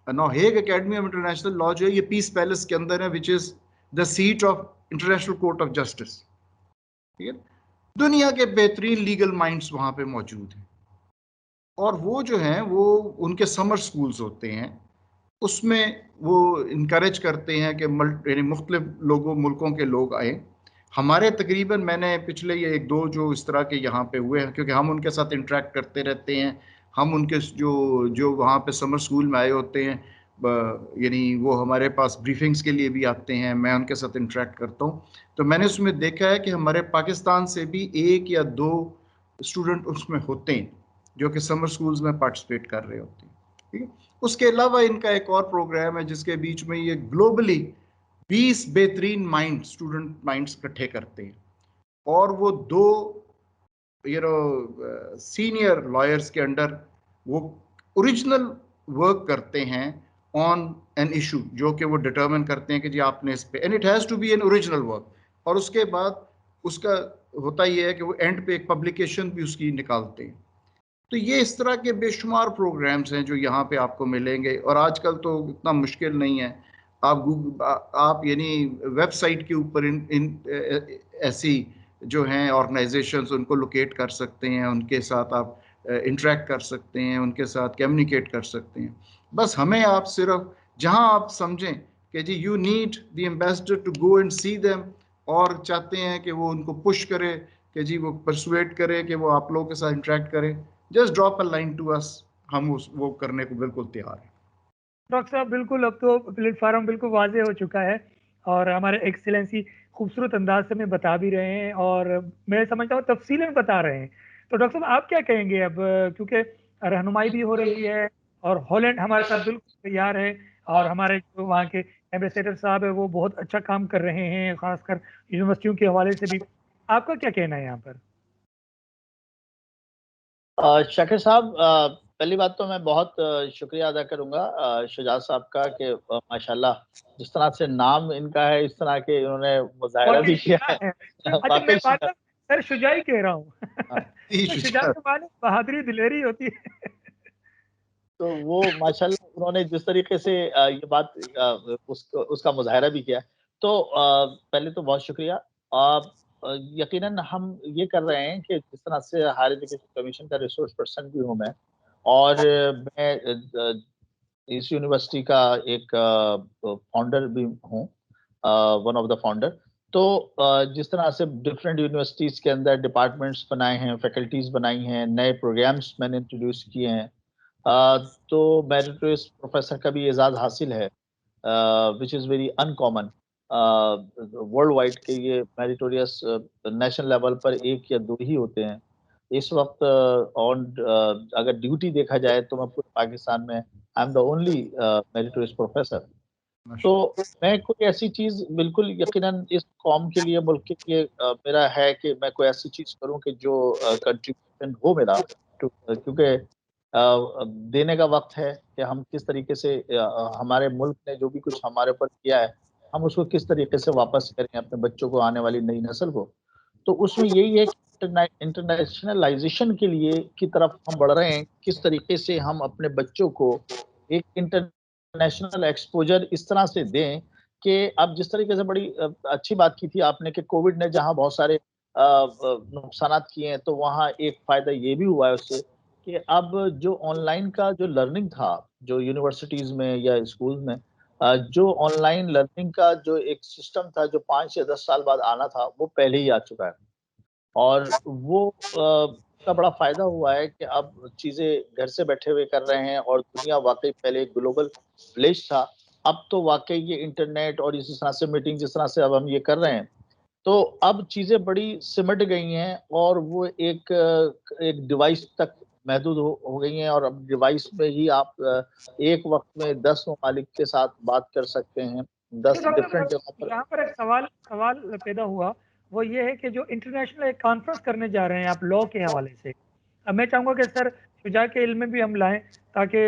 Now Hague academy of international law जो है ये पीस पैलेस के अंदर है, which is the seat of international court of justice. ठीक है, दुनिया के बेहतरीन लीगल माइंड्स वहां पे मौजूद हैं। और वो जो हैं वो उनके समर स्कूल्स होते हैं, उसमें वो इनकरेज करते हैं कि यानी मुख्तलिफ लोगों मुल्कों के लोग आए। हमारे तकरीबन मैंने पिछले ये एक दो जो इस तरह के यहाँ पे हुए हैं, क्योंकि हम उनके साथ इंटरेक्ट करते रहते हैं। हम उनके जो जो वहाँ पे समर स्कूल में आए होते हैं, यानी वो हमारे पास ब्रीफिंग्स के लिए भी आते हैं, मैं उनके साथ इंटरेक्ट करता हूँ। तो मैंने उसमें देखा है कि हमारे पाकिस्तान से भी एक या दो स्टूडेंट उसमें होते हैं जो कि समर स्कूल्स में पार्टिसिपेट कर रहे होते हैं। ठीक है, उसके अलावा इनका एक और प्रोग्राम है जिसके बीच में ये ग्लोबली 20 बेहतरीन माइंड स्टूडेंट माइंड्स इकट्ठे करते हैं। और वो दो सीनियर लॉयर्स के अंडर वो ओरिजिनल वर्क करते हैं ऑन एन इशू, जो कि वो डिटरमिन करते हैं कि जी आपने इस पे, and it has to be an original work. और उसके बाद उसका होता ये है कि वो एंड पे एक पब्लिकेशन भी उसकी निकालते हैं। तो ये इस तरह के बेशुमार प्रोग्राम्स हैं जो यहाँ पे आपको मिलेंगे। और आजकल तो इतना मुश्किल नहीं है, आप गूगल आप यानी वेबसाइट के ऊपर इन ऐसी जो हैं ऑर्गेनाइजेशंस उनको लोकेट कर सकते हैं, उनके साथ आप इंटरेक्ट कर सकते हैं, उनके साथ कम्युनिकेट कर सकते हैं। बस हमें आप सिर्फ जहाँ आप समझें कि जी you need the ambassador to go and see them, और चाहते हैं कि वो उनको पुश करे, कि जी वो परसुएट करे कि वो आप लोगों के साथ इंटरेक्ट करें, just drop a line to us, हम उस वो करने को बिल्कुल तैयार हैं। डॉक्टर साहब बिल्कुल, अब तो प्लेटफ़ॉर्म बिल्कुल वाज़ेह हो चुका है और हमारे एक्सीलेंसी खूबसूरत अंदाज़ से हमें बता भी रहे हैं और मैं समझता हूँ तफ़सीलन बता रहे हैं। तो डॉक्टर साहब आप क्या कहेंगे अब, क्योंकि रहनुमाई भी हो रही है और हॉलैंड हमारे साथ बिल्कुल तैयार है और हमारे जो वहाँ के एम्बेसडर साहब हैं वो बहुत अच्छा काम कर रहे हैं, ख़ासकर यूनिवर्सिटियों के हवाले से भी। आपका क्या कहना है यहाँ पर? शाकिर साहब, पहली बात तो मैं बहुत शुक्रिया अदा करूँगा शुजात साहब का कि माशाल्लाह जिस तरह से नाम इनका है, इस तरह के इन्होंने मुज़ाहिरा भी वाक़ई किया शुजा है। है। अच्छा, मैं वाक़ई शुजात। बार-बार सर शुजा ही कह रहा हूँ। हाँ, जी तो शुजा शुजात। के माने बहादुरी, दिलेरी होती है। तो वो माशाल्लाह उन्होंने जिस तरीके से ये बात उसका मुज़ाहिरा भी किया। तो पहले तो बहुत शुक्रिया। यकीनन हम ये कर रहे हैं कि जिस तरह से हायर एजुकेशन कमीशन का रिसोर्स पर्सन भी हूँ मैं, और मैं इस यूनिवर्सिटी का एक फाउंडर भी हूँ, वन ऑफ द फाउंडर। तो जिस तरह से डिफरेंट यूनिवर्सिटीज़ के अंदर डिपार्टमेंट्स बनाए हैं, फैकल्टीज़ बनाई हैं, नए प्रोग्राम्स मैंने इंट्रोड्यूस किए हैं। तो मेरिटोरियस प्रोफेसर का भी एजाज़ हासिल है, which is very uncommon world wide के ये मेरिटोरियस नेशनल लेवल पर 1 या 2 ही होते हैं। इस वक़्त अगर ड्यूटी देखा जाए तो मैं पूरे पाकिस्तान में I am the only meritorious professor. तो मैं कोई ऐसी चीज बिल्कुल यकीनन इस कौम के लिए, मुल्क के लिए मेरा है कि मैं कोई ऐसी चीज करूं कि जो कंट्रीब्यूशन हो मेरा, क्योंकि देने का वक्त है कि हम किस तरीके से हमारे मुल्क ने जो भी कुछ हमारे ऊपर किया है, हम उसको किस तरीके से वापस करें अपने बच्चों को, आने वाली नई नस्ल को। तो उसमें यही है कि इंटरनेशनलाइजेशन के लिए की तरफ हम बढ़ रहे हैं, किस तरीके से हम अपने बच्चों को एक इंटरनेशनल एक्सपोजर इस तरह से दें कि अब जिस तरीके से बड़ी अच्छी बात की थी आपने कि कोविड ने जहां बहुत सारे नुकसानात किए हैं, तो वहां एक फायदा ये भी हुआ है उससे कि अब जो ऑनलाइन का जो लर्निंग था, जो यूनिवर्सिटीज में या स्कूल में जो ऑनलाइन लर्निंग का जो एक सिस्टम था जो 5 या 10 साल बाद आना था, वो पहले ही आ चुका है। और वो का बड़ा फायदा हुआ है कि अब चीजें घर से बैठे हुए कर रहे हैं, और दुनिया वाकई पहले एक ग्लोबल विलेज था, अब तो वाकई ये इंटरनेट और इस तरह से मीटिंग जिस तरह से अब हम ये कर रहे हैं, तो अब चीजें बड़ी सिमट गई हैं, और वो एक डिवाइस तक महदूद हो गई हैं, और अब डिवाइस में ही आप एक वक्त में 10 ममालिक के साथ बात कर सकते हैं, 10 डिफरेंट जगहों पर। यहाँ पर एक सवाल सवाल पैदा हुआ, वो ये है कि जो इंटरनेशनल एक कॉन्फ्रेंस करने जा रहे हैं आप लॉ के हवाले से, अब मैं चाहूँगा कि सर शुजा के इल्म में भी हम लाएं, ताकि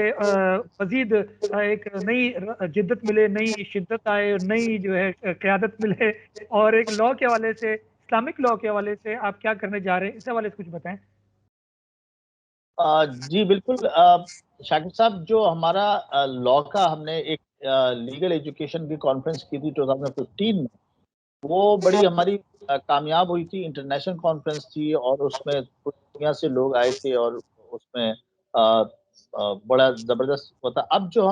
मजीद एक नई जिद्दत मिले, नई शिद्दत आए, नई जो है क़यादत मिले, और एक लॉ के हवाले से, इस्लामिक लॉ के हवाले से आप क्या करने जा रहे हैं, इस हवाले से कुछ बताएं। जी बिल्कुल, शाकिब साहब, जो हमारा लॉ का हमने एक लीगल एजुकेशन की कॉन्फ्रेंस की थी 2015 में, वो बड़ी हमारी कामयाब हुई थी, इंटरनेशनल कॉन्फ्रेंस थी, और उसमें पूरी दुनिया से लोग आए थे, और उसमें बड़ा जबरदस्त होता। अब जो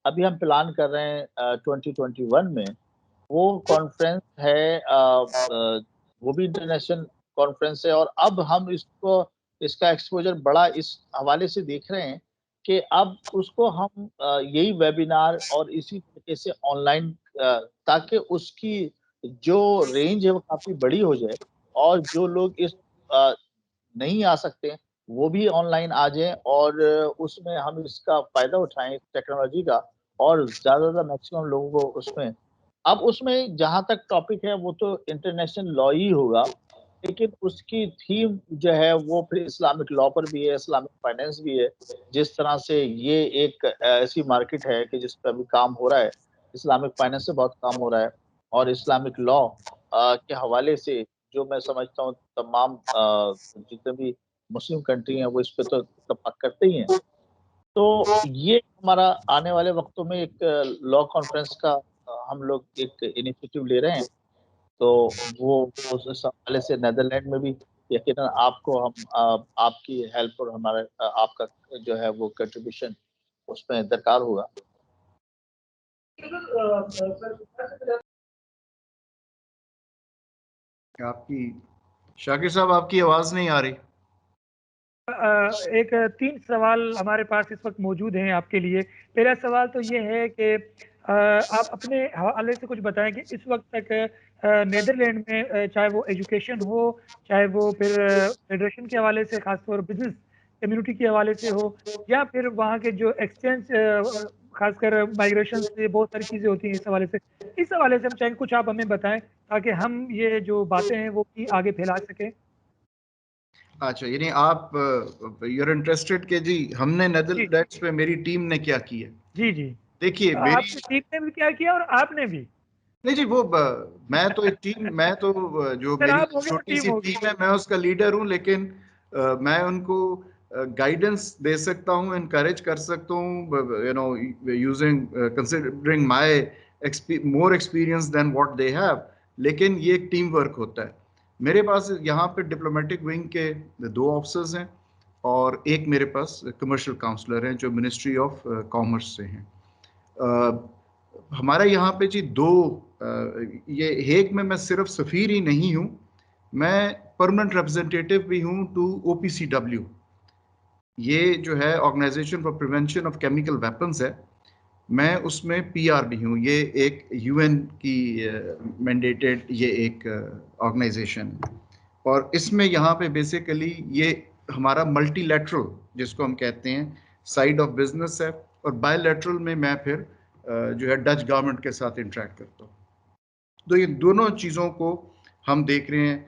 अभी हम प्लान कर रहे हैं 2021 में, वो कॉन्फ्रेंस है, वो भी इंटरनेशनल कॉन्फ्रेंस है, और अब हम इसका एक्सपोजर बड़ा इस हवाले से देख रहे हैं कि अब उसको हम यही वेबिनार और इसी तरीके से ऑनलाइन, ताकि उसकी जो रेंज है वो काफी बड़ी हो जाए, और जो लोग इस नहीं आ सकते वो भी ऑनलाइन आ जाएं, और उसमें हम इसका फायदा उठाएं इस टेक्नोलॉजी का, और ज्यादा से ज्यादा मैक्सिमम लोगों को उसमें। अब उसमें जहां तक टॉपिक है वो तो इंटरनेशनल लॉ ही होगा, लेकिन उसकी थीम जो है वो फिर इस्लामिक लॉ पर भी है, इस्लामिक फाइनेंस भी है। जिस तरह से ये एक ऐसी मार्केट है कि जिस पर अभी काम हो रहा है, इस्लामिक फाइनेंस से बहुत काम हो रहा है, और इस्लामिक लॉ के हवाले से जो मैं समझता हूँ तमाम जितने भी मुस्लिम कंट्री हैं वो इस पे तो इत्तेफाक करते ही हैं। तो ये हमारा आने वाले वक्तों में एक लॉ कॉन्फ्रेंस का हम लोग एक इनिशिएटिव ले रहे हैं। तो वो उस हवाले से नेदरलैंड में भी यकीनन आपको हम आपकी हेल्प और हमारा आपका जो है वो कंट्रीब्यूशन उसमें दरकार होगा। आपकी शाकिर साहब, आपकी आवाज नहीं आ रही। एक 3 सवाल हमारे पास इस वक्त मौजूद हैं आपके लिए। पहला सवाल तो ये है कि आप अपने हवाले से कुछ बताएं कि इस वक्त तक नीदरलैंड में चाहे वो एजुकेशन हो, चाहे वो फिर फेडरेशन के हवाले से, खासतौर बिजनेस कम्युनिटी के हवाले से हो, या फिर वहाँ के जो एक्सचेंज, खासकर माइग्रेशन से बहुत सारी चीज़ें होती हैं इस हवाले से, इस हवाले से हम चाहेंगे कुछ आप हमें बताएं, ताकि हम ये जो बातें हैं वो भी आगे फैला सकें। अच्छा, यानी आप यूर इंटरेस्टेड के जी हमने जी नेदरलैंड्स पे मेरी टीम ने क्या किया। जी जी, देखिए मेरी, आपकी टीम ने भी क्या किया और आपने भी। नहीं जी, वो मैं तो एक टीम, मैं तो जो सर मेरी आप हो गए तो छोटी टीम सी होगी। टीम है मैं उसका लीडर हूं, लेकिन मैं उनको गाइडेंस दे सकता हूं, इनकरेज कर सकता हूं, you know, using considering my more experience than what they have. लेकिन ये एक टीम वर्क होता है। मेरे पास यहाँ पे डिप्लोमेटिक विंग के 2 ऑफिसर्स हैं, और एक मेरे पास कमर्शियल काउंसलर हैं जो मिनिस्ट्री ऑफ कॉमर्स से हैं। हमारा यहाँ पे जी 2, ये हेग में मैं सिर्फ सफ़ीर ही नहीं हूँ, मैं परमानेंट रिप्रेजेंटेटिव भी हूँ टू OPCW। ये जो है organisation for prevention of chemical weapons है, मैं उसमें PR भी हूँ। ये एक UN की मैंडेटेड ये एक ऑर्गेनाइजेशन है, और इसमें यहाँ पे बेसिकली ये हमारा मल्टीलैटरल जिसको हम कहते हैं साइड ऑफ बिजनेस है, और बायलैटरल में मैं फिर जो है डच गवर्नमेंट के साथ इंटरेक्ट करता हूँ। तो ये दोनों चीज़ों को हम देख रहे हैं।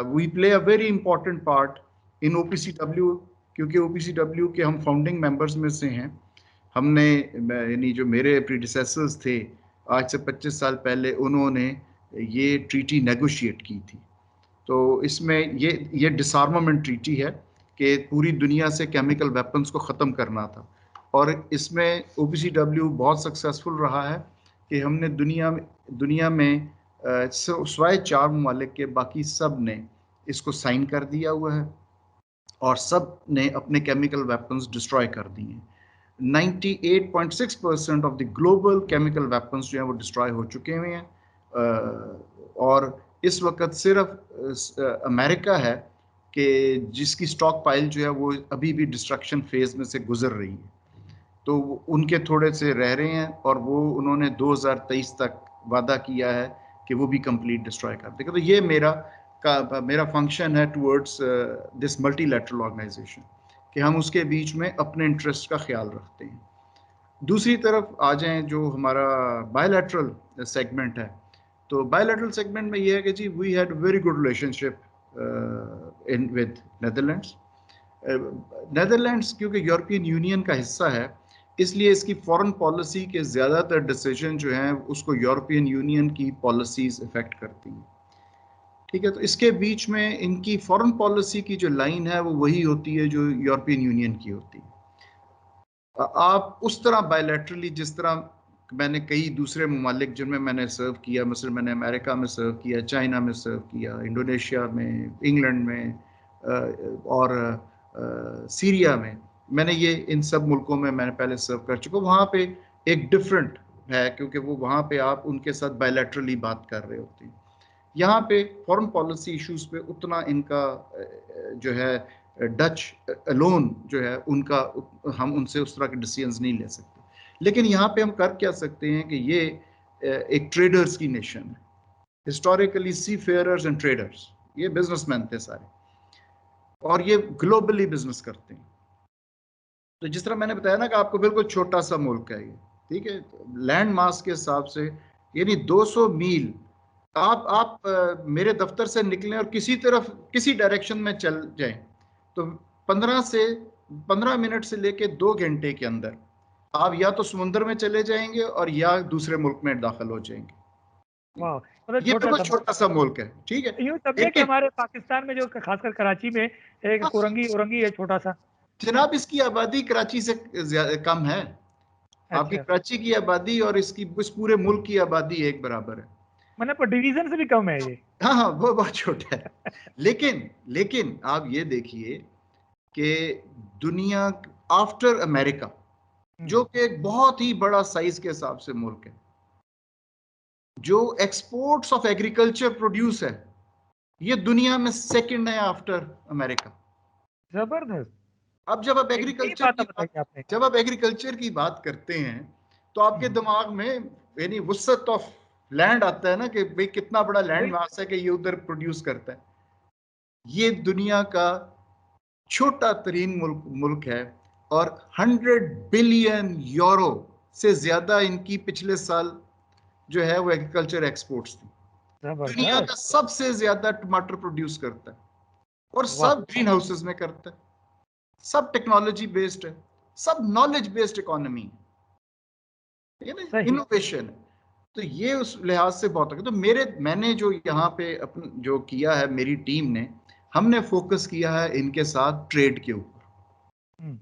We play a very important part in OPCW, क्योंकि OPCW के हम फाउंडिंग मेंबर्स में से हैं। हमने यानी जो मेरे प्रीडिसेसर्स थे आज से 25 साल पहले, उन्होंने ये ट्रीटी नेगोशिएट की थी। तो इसमें ये डिसआर्मामेंट ट्रीटी है कि पूरी दुनिया से केमिकल वेपन्स को ख़त्म करना था, और इसमें OPCW बहुत सक्सेसफुल रहा है कि हमने दुनिया में सिवाय 4 ममालिक के बाकी सब ने इसको साइन कर दिया हुआ है, और सब ने अपने केमिकल वेपन्स डिस्ट्रॉय कर दिए हैं। 98.6% of the global chemical weapons जो है वो डिस्ट्रॉय हो चुके हुए हैं, और इस वक्त सिर्फ अमेरिका है कि जिसकी स्टॉक पाइल जो है वो अभी भी डिस्ट्रक्शन फेज में से गुजर रही है। तो उनके थोड़े से रह रहे हैं, और वो उन्होंने 2023 तक वादा किया है कि वो भी कंप्लीट डिस्ट्रॉय कर देगा। तो ये मेरा फंक्शन है टुवर्ड्स दिस मल्टीलैटरल ऑर्गेनाइजेशन, कि हम उसके बीच में अपने इंटरेस्ट का ख्याल रखते हैं। दूसरी तरफ आ जाएं, जो हमारा बायलैटरल सेगमेंट है, तो बायलैटरल सेगमेंट में ये है कि जी we had very good relationship in with Netherlands. Netherlands क्योंकि यूरोपियन यूनियन का हिस्सा है, इसलिए इसकी फॉरेन पॉलिसी के ज़्यादातर डिसीजन जो हैं उसको यूरोपियन यूनियन की पॉलिसीज़ इफ़ेक्ट करती हैं। ठीक है, तो इसके बीच में इनकी फॉरेन पॉलिसी की जो लाइन है वो वही होती है जो यूरोपियन यूनियन की होती है। आप उस तरह बायलैटरली, जिस तरह मैंने कई दूसरे ममालिक जिनमें मैंने सर्व किया, मसलन मैंने अमेरिका में सर्व किया, चाइना में सर्व किया, इंडोनेशिया में, इंग्लैंड में और सीरिया में, मैंने ये इन सब मुल्कों में मैंने पहले सर्व कर चुका। वहाँ पे एक डिफरेंट है, क्योंकि वो वहाँ पे आप उनके साथ बायलैटरली बात कर रहे होते हैं। यहाँ पे फॉरेन पॉलिसी इश्यूज पे उतना इनका जो है डच अलोन जो है उनका, हम उनसे उस तरह के डिसीजंस नहीं ले सकते। लेकिन यहाँ पे हम कर क्या सकते हैं कि ये एक ट्रेडर्स की नेशन है, हिस्टोरिकली सी फेयरर्स एंड ट्रेडर्स, ये बिजनेसमैन थे सारे, और ये ग्लोबली बिजनेस करते हैं। तो जिस तरह मैंने बताया ना कि आपको बिल्कुल छोटा सा मुल्क है ये, ठीक है, लैंड मास के हिसाब से यानी 200 मील आप मेरे दफ्तर से निकलें और किसी तरफ किसी डायरेक्शन में चल जाएं तो 15 मिनट से लेके 2 घंटे के अंदर आप या तो समुद्र में चले जाएंगे और या दूसरे मुल्क में दाखिल हो जाएंगे। वाह, मतलब ये बिल्कुल छोटा सा मुल्क है, ठीक है। यूं समझे कि हमारे पाकिस्तान में जो खासकर कराची में एक कोरंगी है छोटा सा। जनाब इसकी आबादी कराची से कम है। आपकी अच्छा, कराची की आबादी और इसकी इस पूरे मुल्क की आबादी एक बराबर है। मतलब डिवीजन से भी कम है ये। हाँ हाँ, वो बहुत छोटा है। लेकिन आप ये देखिए कि दुनिया आफ्टर अमेरिका, जो कि एक बहुत ही बड़ा साइज के हिसाब से मुल्क है, जो एक्सपोर्ट्स ऑफ एग्रीकल्चर प्रोड्यूस है, ये दुनिया में सेकंड है आफ्टर अमेरिका। जबरदस्त। अब जब आप नई बात बताई आपने। एग्रीकल्चर की बात करते हैं तो आपके दिमाग में यानी वुसअत ऑफ लैंड आता है ना, कि भाई कितना बड़ा लैंड मास है कि ये उधर प्रोड्यूस करता है। ये दुनिया का छोटा तरीन मुल्क है, और 100 बिलियन यूरो से ज्यादा इनकी पिछले साल जो है वो एग्रीकल्चर एक्सपोर्ट्स थी। दुनिया का सबसे ज्यादा टमाटर प्रोड्यूस करता है, और सब ग्रीन हाउसेस में करता है, सब टेक्नोलॉजी बेस्ड है, सब नॉलेज बेस्ड इकोनॉमी है ना, इनोवेशन। तो ये उस लिहाज से बहुत है। तो मैंने जो यहाँ पे अपन जो किया है, मेरी टीम ने, हमने फोकस किया है इनके साथ ट्रेड के ऊपर।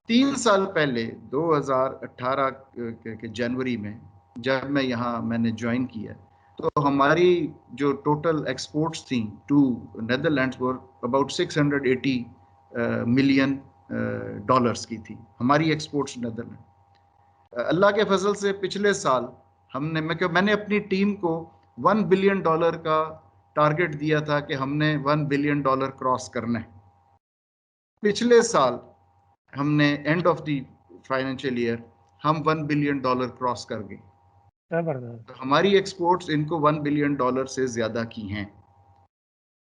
3 साल पहले 2018 के जनवरी में जब मैंने ज्वाइन किया, तो हमारी जो टोटल एक्सपोर्ट्स थी to Netherlands were about 680 million dollars की थी हमारी एक्सपोर्ट्स नेदरलैंड। अल्लाह के फजल से पिछले साल मैंने अपनी टीम को $1 बिलियन का टारगेट दिया था कि हमने $1 बिलियन क्रॉस करना है। पिछले साल हमने end of the financial year हम $1 बिलियन क्रॉस कर गए। तो हमारी एक्सपोर्ट्स इनको $1 बिलियन से ज्यादा की हैं।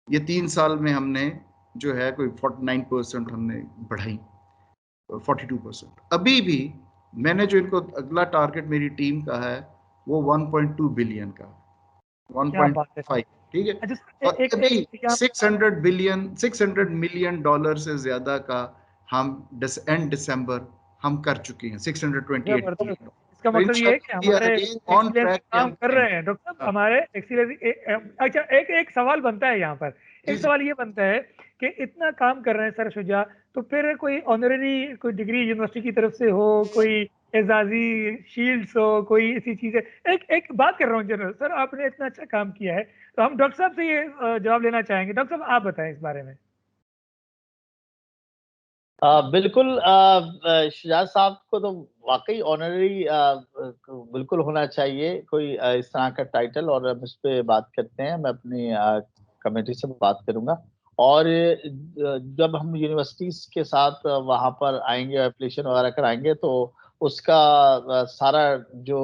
ये 3 साल में हमने जो है कोई 49% हमने बढ़ाई, 42%। अभी भी मैंने जो इनको अगला टारगेट मेरी टीम का है वो 1.2 बिलियन का, क्या बात है। 1.5, ठीक है। अच्छा सर, और एक अभी एक यहाँ 600 मिलियन डॉलर से ज्यादा का हम एंड दिसंबर हम कर चुके हैं, 628 जबरदस्त। मिलियन। इसका तो मतलब ये है कि इंशाल्लाह हमारे ऑन एक्सीलेंस ट्रैक पे काम हम कर रहे करेंगे। हैं डॉक्टर साहब, हाँ, हमारे एक्सीलेंस। अच्छा, एक एक सवाल बनता है यहाँ पर। जी एक जी। सवाल ये बनता है कि इतना काम कर रहे हैं सर शुजा, तो फिर कोई ऑनररी कोई डिग्री यूनिवर्सिटी की तरफ से हो, कोई एजाजी शील्ड्स हो, कोई ऐसी चीजें। एक एक बात कर रहा हूँ जनरल सर, आपने इतना अच्छा काम किया है, तो हम डॉक्टर साहब से ये जवाब लेना चाहेंगे। डॉक्टर साहब आप बताएं इस बारे में। बिल्कुल, शुजात साहब को तो वाकई ऑनररी बिल्कुल होना चाहिए कोई इस तरह का टाइटल। और हम इस पे बात करते हैं, मैं अपनी कमेटी से बात करूंगा। और जब हम यूनिवर्सिटीज के साथ वहां पर आएंगे, एप्लीकेशन वगैरह कराएंगे, तो उसका सारा जो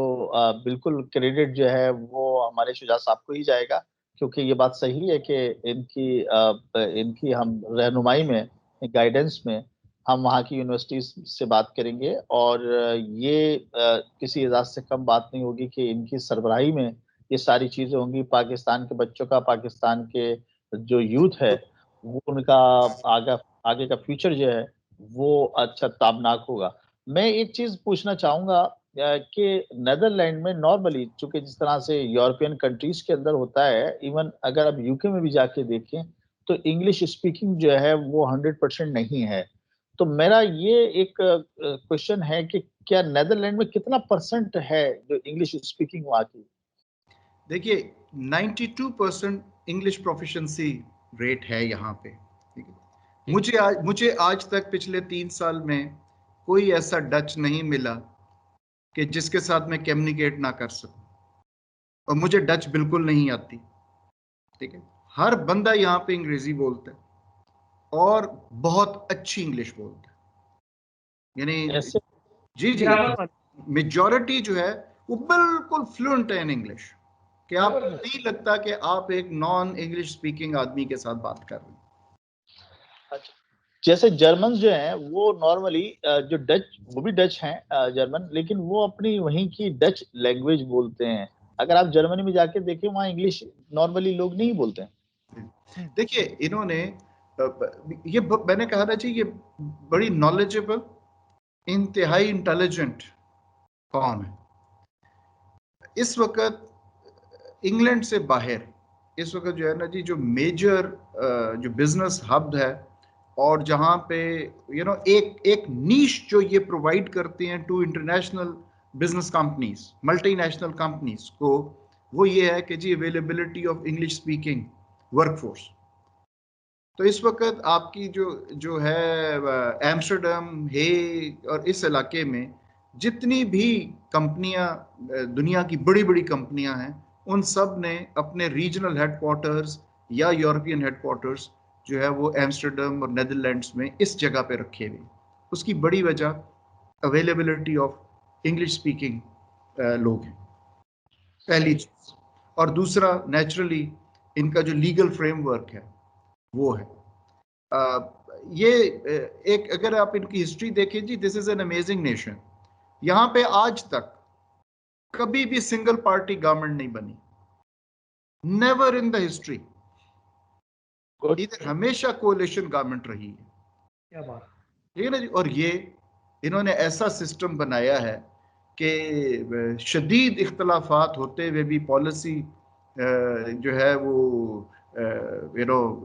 बिल्कुल क्रेडिट जो है वो हमारे शुजात साहब को ही जाएगा। क्योंकि ये बात सही है कि इनकी हम रहनुमाई में, गाइडेंस में हम वहाँ की यूनिवर्सिटीज से बात करेंगे। और ये किसी एजाज से कम बात नहीं होगी कि इनकी सरबराही में ये सारी चीजें होंगी। पाकिस्तान के बच्चों का, पाकिस्तान के जो यूथ है, वो उनका आगे आगे का फ्यूचर जो है वो अच्छा ताबनाक होगा। मैं एक चीज पूछना चाहूंगा कि नेदरलैंड में नॉर्मली, चूंकि जिस तरह से यूरोपियन कंट्रीज के अंदर होता है, इवन अगर आप यूके में भी जाके देखें, तो इंग्लिश स्पीकिंग जो है वो 100% नहीं है। तो मेरा ये एक क्वेश्चन है कि क्या नेदरलैंड में कितना परसेंट है जो इंग्लिश स्पीकिंग वहाँ की? देखिए 92% इंग्लिश प्रोफिशिएंसी रेट है यहाँ पे, ठीक है। मुझे आज तक पिछले 3 साल में कोई ऐसा डच नहीं मिला कि जिसके साथ मैं कम्युनिकेट ना कर सकूं, और मुझे डच बिल्कुल नहीं आती, ठीक है। हर बंदा यहाँ पे अंग्रेजी बोलता है और बहुत अच्छी इंग्लिश बोलता है, यानी ऐसे जी जी, जबरदस्त। मेजॉरिटी जो है वो बिल्कुल फ्लुएंट है इन इंग्लिश, कि आपको जबरदस्त। नहीं लगता कि आप एक नॉन इंग्लिश स्पीकिंग आदमी के साथ बात कर रहे हैं। जैसे जर्मन जो हैं वो नॉर्मली जो डच, वो भी डच हैं जर्मन, लेकिन वो अपनी वहीं की डच लैंग्वेज बोलते हैं। अगर आप जर्मनी में जाके देखें, वहाँ इंग्लिश नॉर्मली लोग नहीं बोलते हैं। देखिए इन्होंने मैंने कहा था जी, ये बड़ी नॉलेजेबल, इंतहाई इंटेलिजेंट कौम है। इस वक्त इंग्लैंड से बाहर इस वक्त जो है ना जी, जो मेजर जो बिजनेस हब है, और जहां पे एक एक नीश जो ये प्रोवाइड करते हैं to international business companies, multinational companies को, वो ये है कि जी availability of English speaking workforce. तो इस वक्त आपकी जो जो है एम्स्टर्डम, हेग और इस इलाके में जितनी भी कंपनियां, दुनिया की बड़ी बड़ी कंपनियां हैं, उन सब ने अपने रीजनल हेडक्वार्टर्स या यूरोपियन हेडक्वार्टर्स जो है वो एम्स्टर्डम और नेदरलैंड्स में इस जगह पे रखे हुए। उसकी बड़ी वजह अवेलेबिलिटी ऑफ इंग्लिश स्पीकिंग लोग हैं, पहली सही। चीज। और दूसरा, नेचुरली इनका जो लीगल फ्रेमवर्क है वो है। ये एक, अगर आप इनकी हिस्ट्री देखें जी, this is an amazing nation. यहाँ पे आज तक कभी भी सिंगल पार्टी गवर्नमेंट नहीं बनी, never in the history. Good. इधर हमेशा कोalition गवर्नमेंट रही है, क्या बात। ठीक है ना जी। और ये इन्होंने ऐसा सिस्टम बनाया है कि शदीद इख्तलाफात होते हुए भी, पॉलिसी जो है वो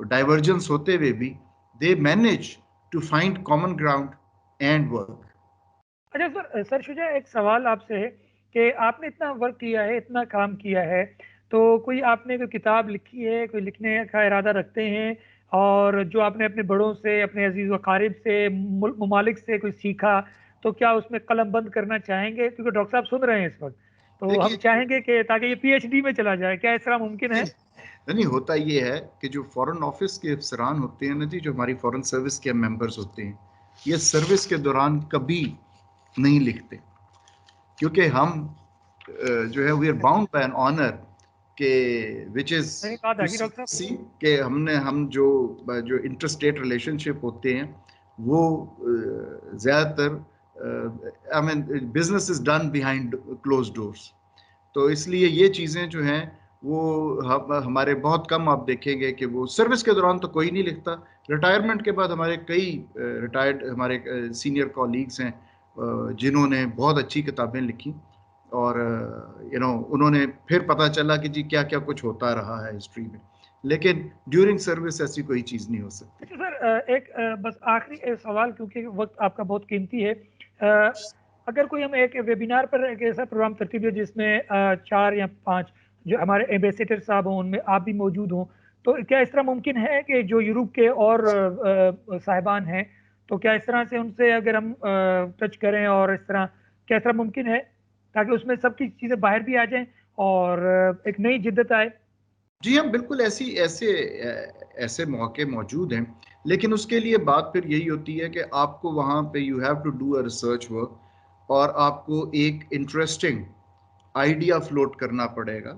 डाइवर्जेंस होते हुए भी, they manage to find common ground and work. अच्छा सर, सर शुजा, एक सवाल आपसे है कि आपने इतना वर्क किया है, इतना काम किया है, तो कोई आपने कोई किताब लिखी है, कोई लिखने का इरादा रखते हैं, और जो आपने अपने बड़ों से, अपने अजीज व अकारिब से, ममालिक से कोई सीखा, तो क्या उसमें कलम बंद करना चाहेंगे? क्योंकि डॉक्टर साहब सुन रहे हैं इस वक्त, तो हम देखिए चाहेंगे कि ताकि ये पीएचडी में चला जाए, क्या इस तरह मुमकिन है? नहीं, होता ये है कि जो फॉरेन ऑफिस के अफसरान होते हैं ना जी, जो हमारी फॉरेन सर्विस के मेंबर्स होते हैं, ये सर्विस के दौरान कभी नहीं लिखते, क्योंकि हम जो है we are bound by an honour के विच इज सही बात टू है कि डॉक्टर साहब। सी के हम जो इंटर स्टेट रिलेशनशिप होते हैं वो ज़्यादातर I mean business is done behind close doors. तो इसलिए ये चीज़ें जो हैं वो हमारे बहुत कम आप देखेंगे कि वो सर्विस के दौरान तो कोई नहीं लिखता। रिटायरमेंट के बाद हमारे कई रिटायर्ड हमारे सीनियर कॉलीग्स हैं जिन्होंने बहुत अच्छी किताबें लिखी और उन्होंने फिर पता चला कि जी क्या क्या कुछ होता रहा है हिस्ट्री में, लेकिन ड्यूरिंग सर्विस ऐसी कोई चीज़ नहीं हो सकती। अच्छा सर, एक बस आखिरी सवाल, क्योंकि वक्त आपका बहुत कीमती है। अगर कोई हम एक वेबिनार पर एक ऐसा प्रोग्राम तरतीब है जिसमें 4 या 5 जो हमारे एम्बेसडर साहब हों, उनमें आप भी मौजूद हों, तो क्या इस तरह मुमकिन है कि जो यूरोप के और साहिबान हैं, तो क्या इस तरह से उनसे अगर हम टच करें और इस तरह क्या इस तरह मुमकिन है ताकि उसमें सबकी चीज़ें बाहर भी आ जाएं और एक नई जिद्दत आए? जी हाँ, बिल्कुल ऐसे मौके मौजूद हैं, लेकिन उसके लिए बात फिर यही होती है कि आपको वहाँ पे you have to do a research work और आपको एक इंटरेस्टिंग आइडिया फ्लोट करना पड़ेगा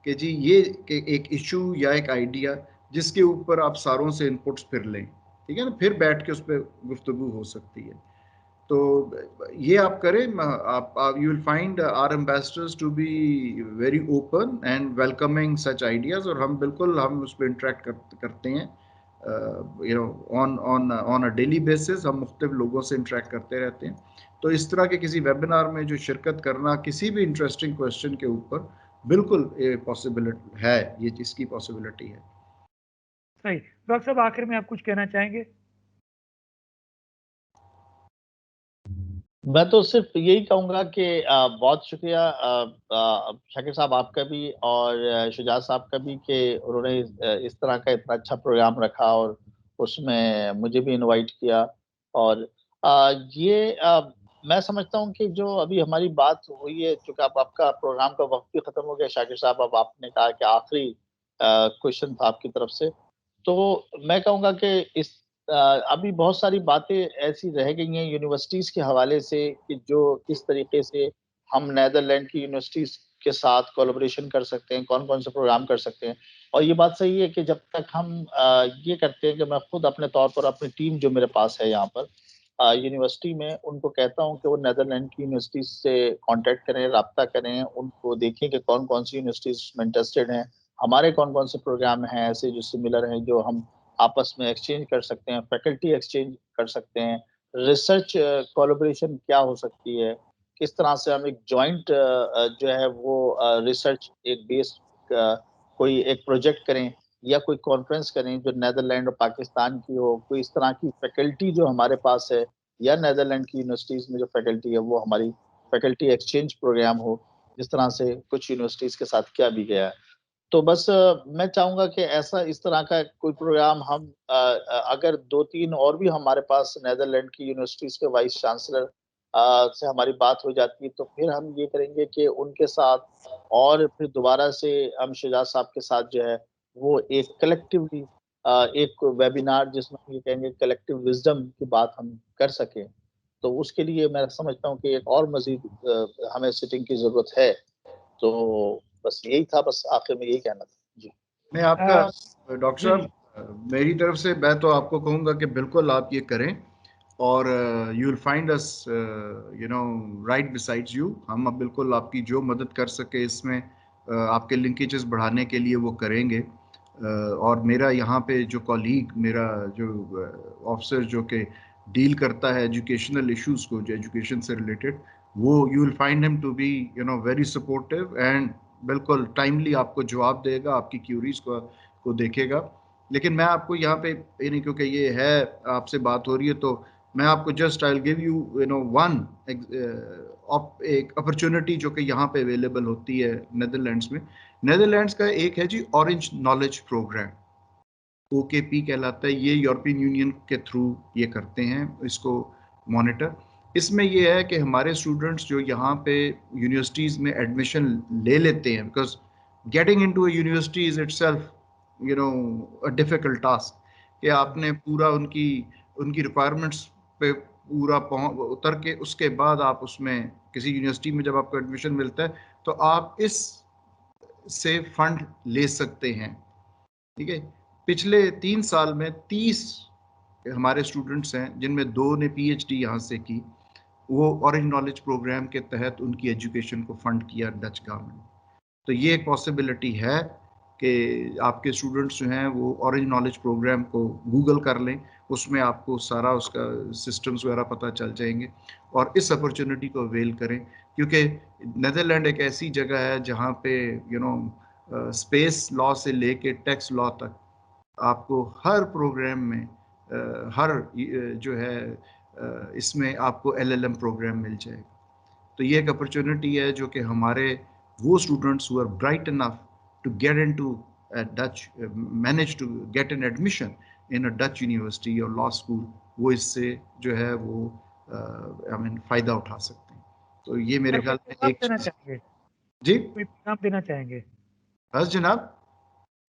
कि जी ये कि एक इशू या एक आइडिया जिसके ऊपर आप सारों से इनपुट्स फिर लें, ठीक है ना, फिर बैठ के उस पर गुफ्तगू हो सकती है। तो ये आप करें, आप you will find our ambassadors to be very open and welcoming such ideas, और हम उस पर इंटरेक्ट करते हैं on on on a daily basis. हम मुख्तलिफ लोगों से इंटरेक्ट करते रहते हैं। तो इस तरह के किसी वेबिनार में जो शिरकत करना किसी भी इंटरेस्टिंग क्वेश्चन के ऊपर बिल्कुल पॉसिबिलिटी है, ये इसकी पॉसिबिलिटी है। सही। डॉक्टर साहब, आखिर में आप कुछ कहना चाहेंगे? मैं तो सिर्फ यही कहूँगा कि बहुत शुक्रिया शाकिर साहब आपका भी और शुजात साहब का भी कि उन्होंने इस तरह का इतना अच्छा प्रोग्राम रखा और उसमें मुझे भी इनवाइट किया। और मैं समझता हूँ कि जो अभी हमारी बात हुई है, चूँकि अब आपका प्रोग्राम का वक़्त भी ख़त्म हो गया शाकिर साहब, अब आपने कहा कि आखिरी क्वेश्चन था आपकी तरफ से। तो मैं कहूँगा कि अभी बहुत सारी बातें ऐसी रह गई हैं यूनिवर्सिटीज़ के हवाले से कि जो किस तरीके से हम नीदरलैंड की यूनिवर्सिटीज़ के साथ कोलैबोरेशन कर सकते हैं, कौन-कौन से प्रोग्राम कर सकते हैं। और ये बात सही है कि जब तक हम ये करते हैं कि मैं खुद अपने तौर पर अपनी टीम जो मेरे पास है यहाँ पर यूनिवर्सिटी में, उनको कहता हूँ कि वो नीदरलैंड की यूनिवर्सिटीज़ से कॉन्टैक्ट करें, राब्ता करें, उनको देखें कि कौन-कौन सी यूनिवर्सिटीज़ में इंटरेस्टेड हैं, हमारे कौन-कौन से प्रोग्राम हैं ऐसे जो सिमिलर हैं, जो हम आपस में एक्सचेंज कर सकते हैं, फैकल्टी एक्सचेंज कर सकते हैं, रिसर्च कोलैबोरेशन क्या हो सकती है, किस तरह से हम एक जॉइंट जो है वो रिसर्च एक बेस्ड कोई एक प्रोजेक्ट करें या कोई कॉन्फ्रेंस करें जो नीदरलैंड और पाकिस्तान की हो, कोई इस तरह की फैकल्टी जो हमारे पास है या नीदरलैंड की यूनिवर्सिटीज़ में जो फैकल्टी है वो हमारी फैकल्टी एक्सचेंज प्रोग्राम हो, जिस तरह से कुछ यूनिवर्सिटीज़ के साथ किया भी गया है। तो बस मैं चाहूँगा कि ऐसा इस तरह का कोई प्रोग्राम हम अगर 2-3 और भी हमारे पास नीदरलैंड की यूनिवर्सिटीज़ के वाइस चांसलर से हमारी बात हो जाती है, तो फिर हम ये करेंगे कि उनके साथ और फिर दोबारा से हम शुजात साहब के साथ जो है, वो एक कलेक्टिवली एक वेबिनार जिसमें हम ये कहेंगे कलेक्टिव विज़डम की बात हम कर सकें। तो उसके लिए मैं समझता हूँ कि एक और मज़ीद हमें सिटिंग की ज़रूरत है। तो बस यही था, बस आखिर में यही कहना था। जी। मैं आपका डॉक्टर जी, साहब मेरी तरफ से मैं तो आपको कहूँगा कि बिल्कुल आप ये करें और you will find us right besides you. हम अब बिल्कुल आपकी जो मदद कर सके इसमें आपके लिंकेजेस बढ़ाने के लिए वो करेंगे। और मेरा यहाँ पे जो कॉलीग मेरा जो ऑफिसर जो कि डील करता है एजुकेशनल इश्यूज को, जो एजुकेशन से रिलेटेड, वो you will find him to be very supportive and बिल्कुल टाइमली आपको जवाब देगा, आपकी क्यूरीज को देखेगा। लेकिन मैं आपको यहाँ पे नहीं, क्योंकि ये है आपसे बात हो रही है, तो मैं आपको just I will give you one एक अपॉर्चुनिटी जो कि यहाँ पे अवेलेबल होती है नेदरलैंड्स में। नेदरलैंड्स का एक है जी ऑरेंज नॉलेज प्रोग्राम, OKP कहलाता है। ये यूरोपियन यूनियन के थ्रू ये करते हैं इसको मॉनिटर। इसमें ये है कि हमारे स्टूडेंट्स जो यहाँ पे यूनिवर्सिटीज़ में एडमिशन ले लेते हैं, because getting into a university is itself a difficult task, कि आपने पूरा उनकी उनकी रिक्वायरमेंट्स पे पूरा उतर के उसके बाद आप उसमें किसी यूनिवर्सिटी में जब आपको एडमिशन मिलता है तो आप इस से फंड ले सकते हैं, ठीक है। पिछले 3 साल में 30 हमारे स्टूडेंट्स हैं जिनमें 2 ने PhD यहाँ से की, वो ऑरेंज नॉलेज प्रोग्राम के तहत उनकी एजुकेशन को फंड किया डच गवर्नमेंट। तो ये एक पॉसिबिलिटी है कि आपके स्टूडेंट्स जो हैं वो ऑरेंज नॉलेज प्रोग्राम को गूगल कर लें, उसमें आपको सारा उसका सिस्टम्स वगैरह पता चल जाएंगे, और इस अपॉर्चुनिटी को अवेल करें, क्योंकि नीदरलैंड एक ऐसी जगह है जहाँ पे स्पेस लॉ से लेके टैक्स लॉ तक आपको हर प्रोग्राम में जो है इसमें आपको एलएलएम प्रोग्राम मिल जाएगा। तो ये एक अपॉर्चुनिटी है जो कि हमारे वो students who are bright enough to get into Dutch manage to get an admission in a Dutch university और लॉ स्कूल, वो इससे जो है वो फ़ायदा उठा सकते हैं। तो ये मेरे ख्याल में एक देना चाहेंगे जी कोई पैगाम देना चाहेंगे? बस जनाब,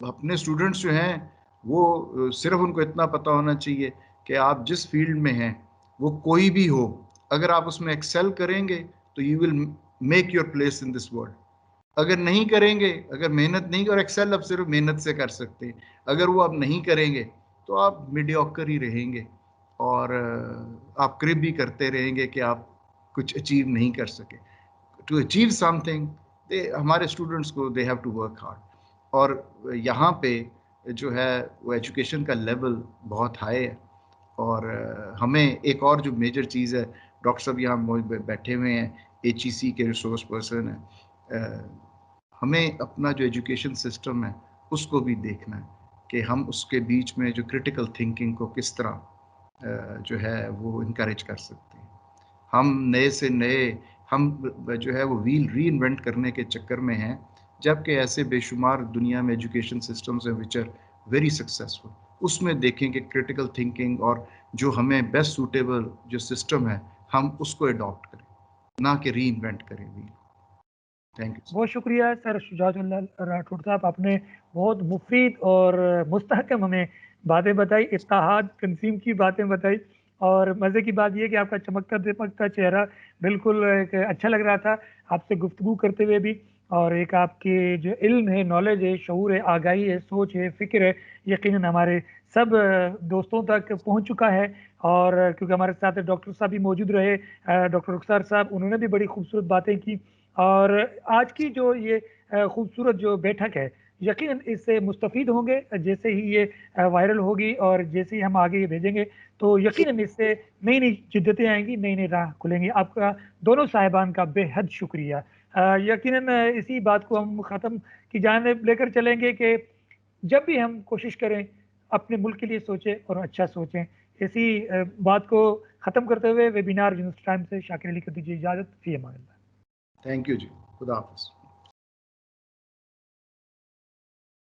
अपने स्टूडेंट्स जो हैं वो सिर्फ उनको इतना पता होना चाहिए कि आप जिस फील्ड में हैं वो कोई भी हो, अगर आप उसमें एक्सेल करेंगे तो you will make your place in this world. अगर नहीं करेंगे, अगर मेहनत नहीं, और एक्सेल आप सिर्फ मेहनत से कर सकते हैं, अगर वो आप नहीं करेंगे तो आप मीडियोकर ही रहेंगे और आप क्रिप भी करते रहेंगे कि आप कुछ अचीव नहीं कर सके। टू अचीव समथिंग हमारे स्टूडेंट्स को they have to work hard, और यहाँ पे जो है वो एजुकेशन का लेवल बहुत हाई है। और हमें एक और जो मेजर चीज़ है, डॉक्टर साहब यहाँ बैठे हुए हैं, HEC के रिसोर्स पर्सन हैं, हमें अपना जो एजुकेशन सिस्टम है उसको भी देखना है कि हम उसके बीच में जो क्रिटिकल थिंकिंग को किस तरह जो है वो इनकरेज कर सकते हैं। हम नए से नए हम जो है वो व्हील री इन्वेंट करने के चक्कर में हैं, जबकि ऐसे बेशुमार दुनिया में एजुकेशन सिस्टम्स हैं विच आर वेरी सक्सेसफुल। उसमें देखें कि क्रिटिकल थिंकिंग और जो हमें बेस्ट सूटेबल जो सिस्टम है हम उसको अडॉप्ट करें, ना कि री इन्वेंट करें व्हील। Thank you. बहुत शुक्रिया सर शुजातुल्लाह राठौर साहब, आपने बहुत मुफीद और मुस्तहकम हमें बातें बताई, इत्तेहाद तंजीम की बातें बताई, और मज़े की बात यह कि आपका चमकता दमकता चेहरा बिल्कुल एक अच्छा लग रहा था आपसे गुफ्तगू करते हुए भी, और एक आपके जो इल्म है, नॉलेज है, शऊर है, आगाही है, सोच है, फ़िक्र है, यकीनन हमारे सब दोस्तों तक पहुंच चुका है। और क्योंकि हमारे साथ डॉक्टर साहब भी मौजूद रहे, डॉक्टर रुखसार साहब, उन्होंने भी बड़ी खूबसूरत बातें की, और आज की जो ये खूबसूरत जो बैठक है, यकीनन इससे मुस्तफ़ीद होंगे। जैसे ही ये वायरल होगी और जैसे ही हम आगे ये भेजेंगे तो यकीनन इससे नई नई जिद्दतें आएंगी, नई नई राह खुलेंगी। आपका दोनों साहिबान का बेहद शुक्रिया। यकीनन इसी बात को हम ख़त्म की जानिब लेकर चलेंगे कि जब भी हम कोशिश करें अपने मुल्क के लिए सोचें और अच्छा सोचें। इसी बात को ख़त्म करते हुए वेबिनार न्यूज़ टाइम से शाकिर अली को दीजिए इजाज़त। फ़ी अमान अल्लाह। थैंक यू जी, खुदा हाफिज़।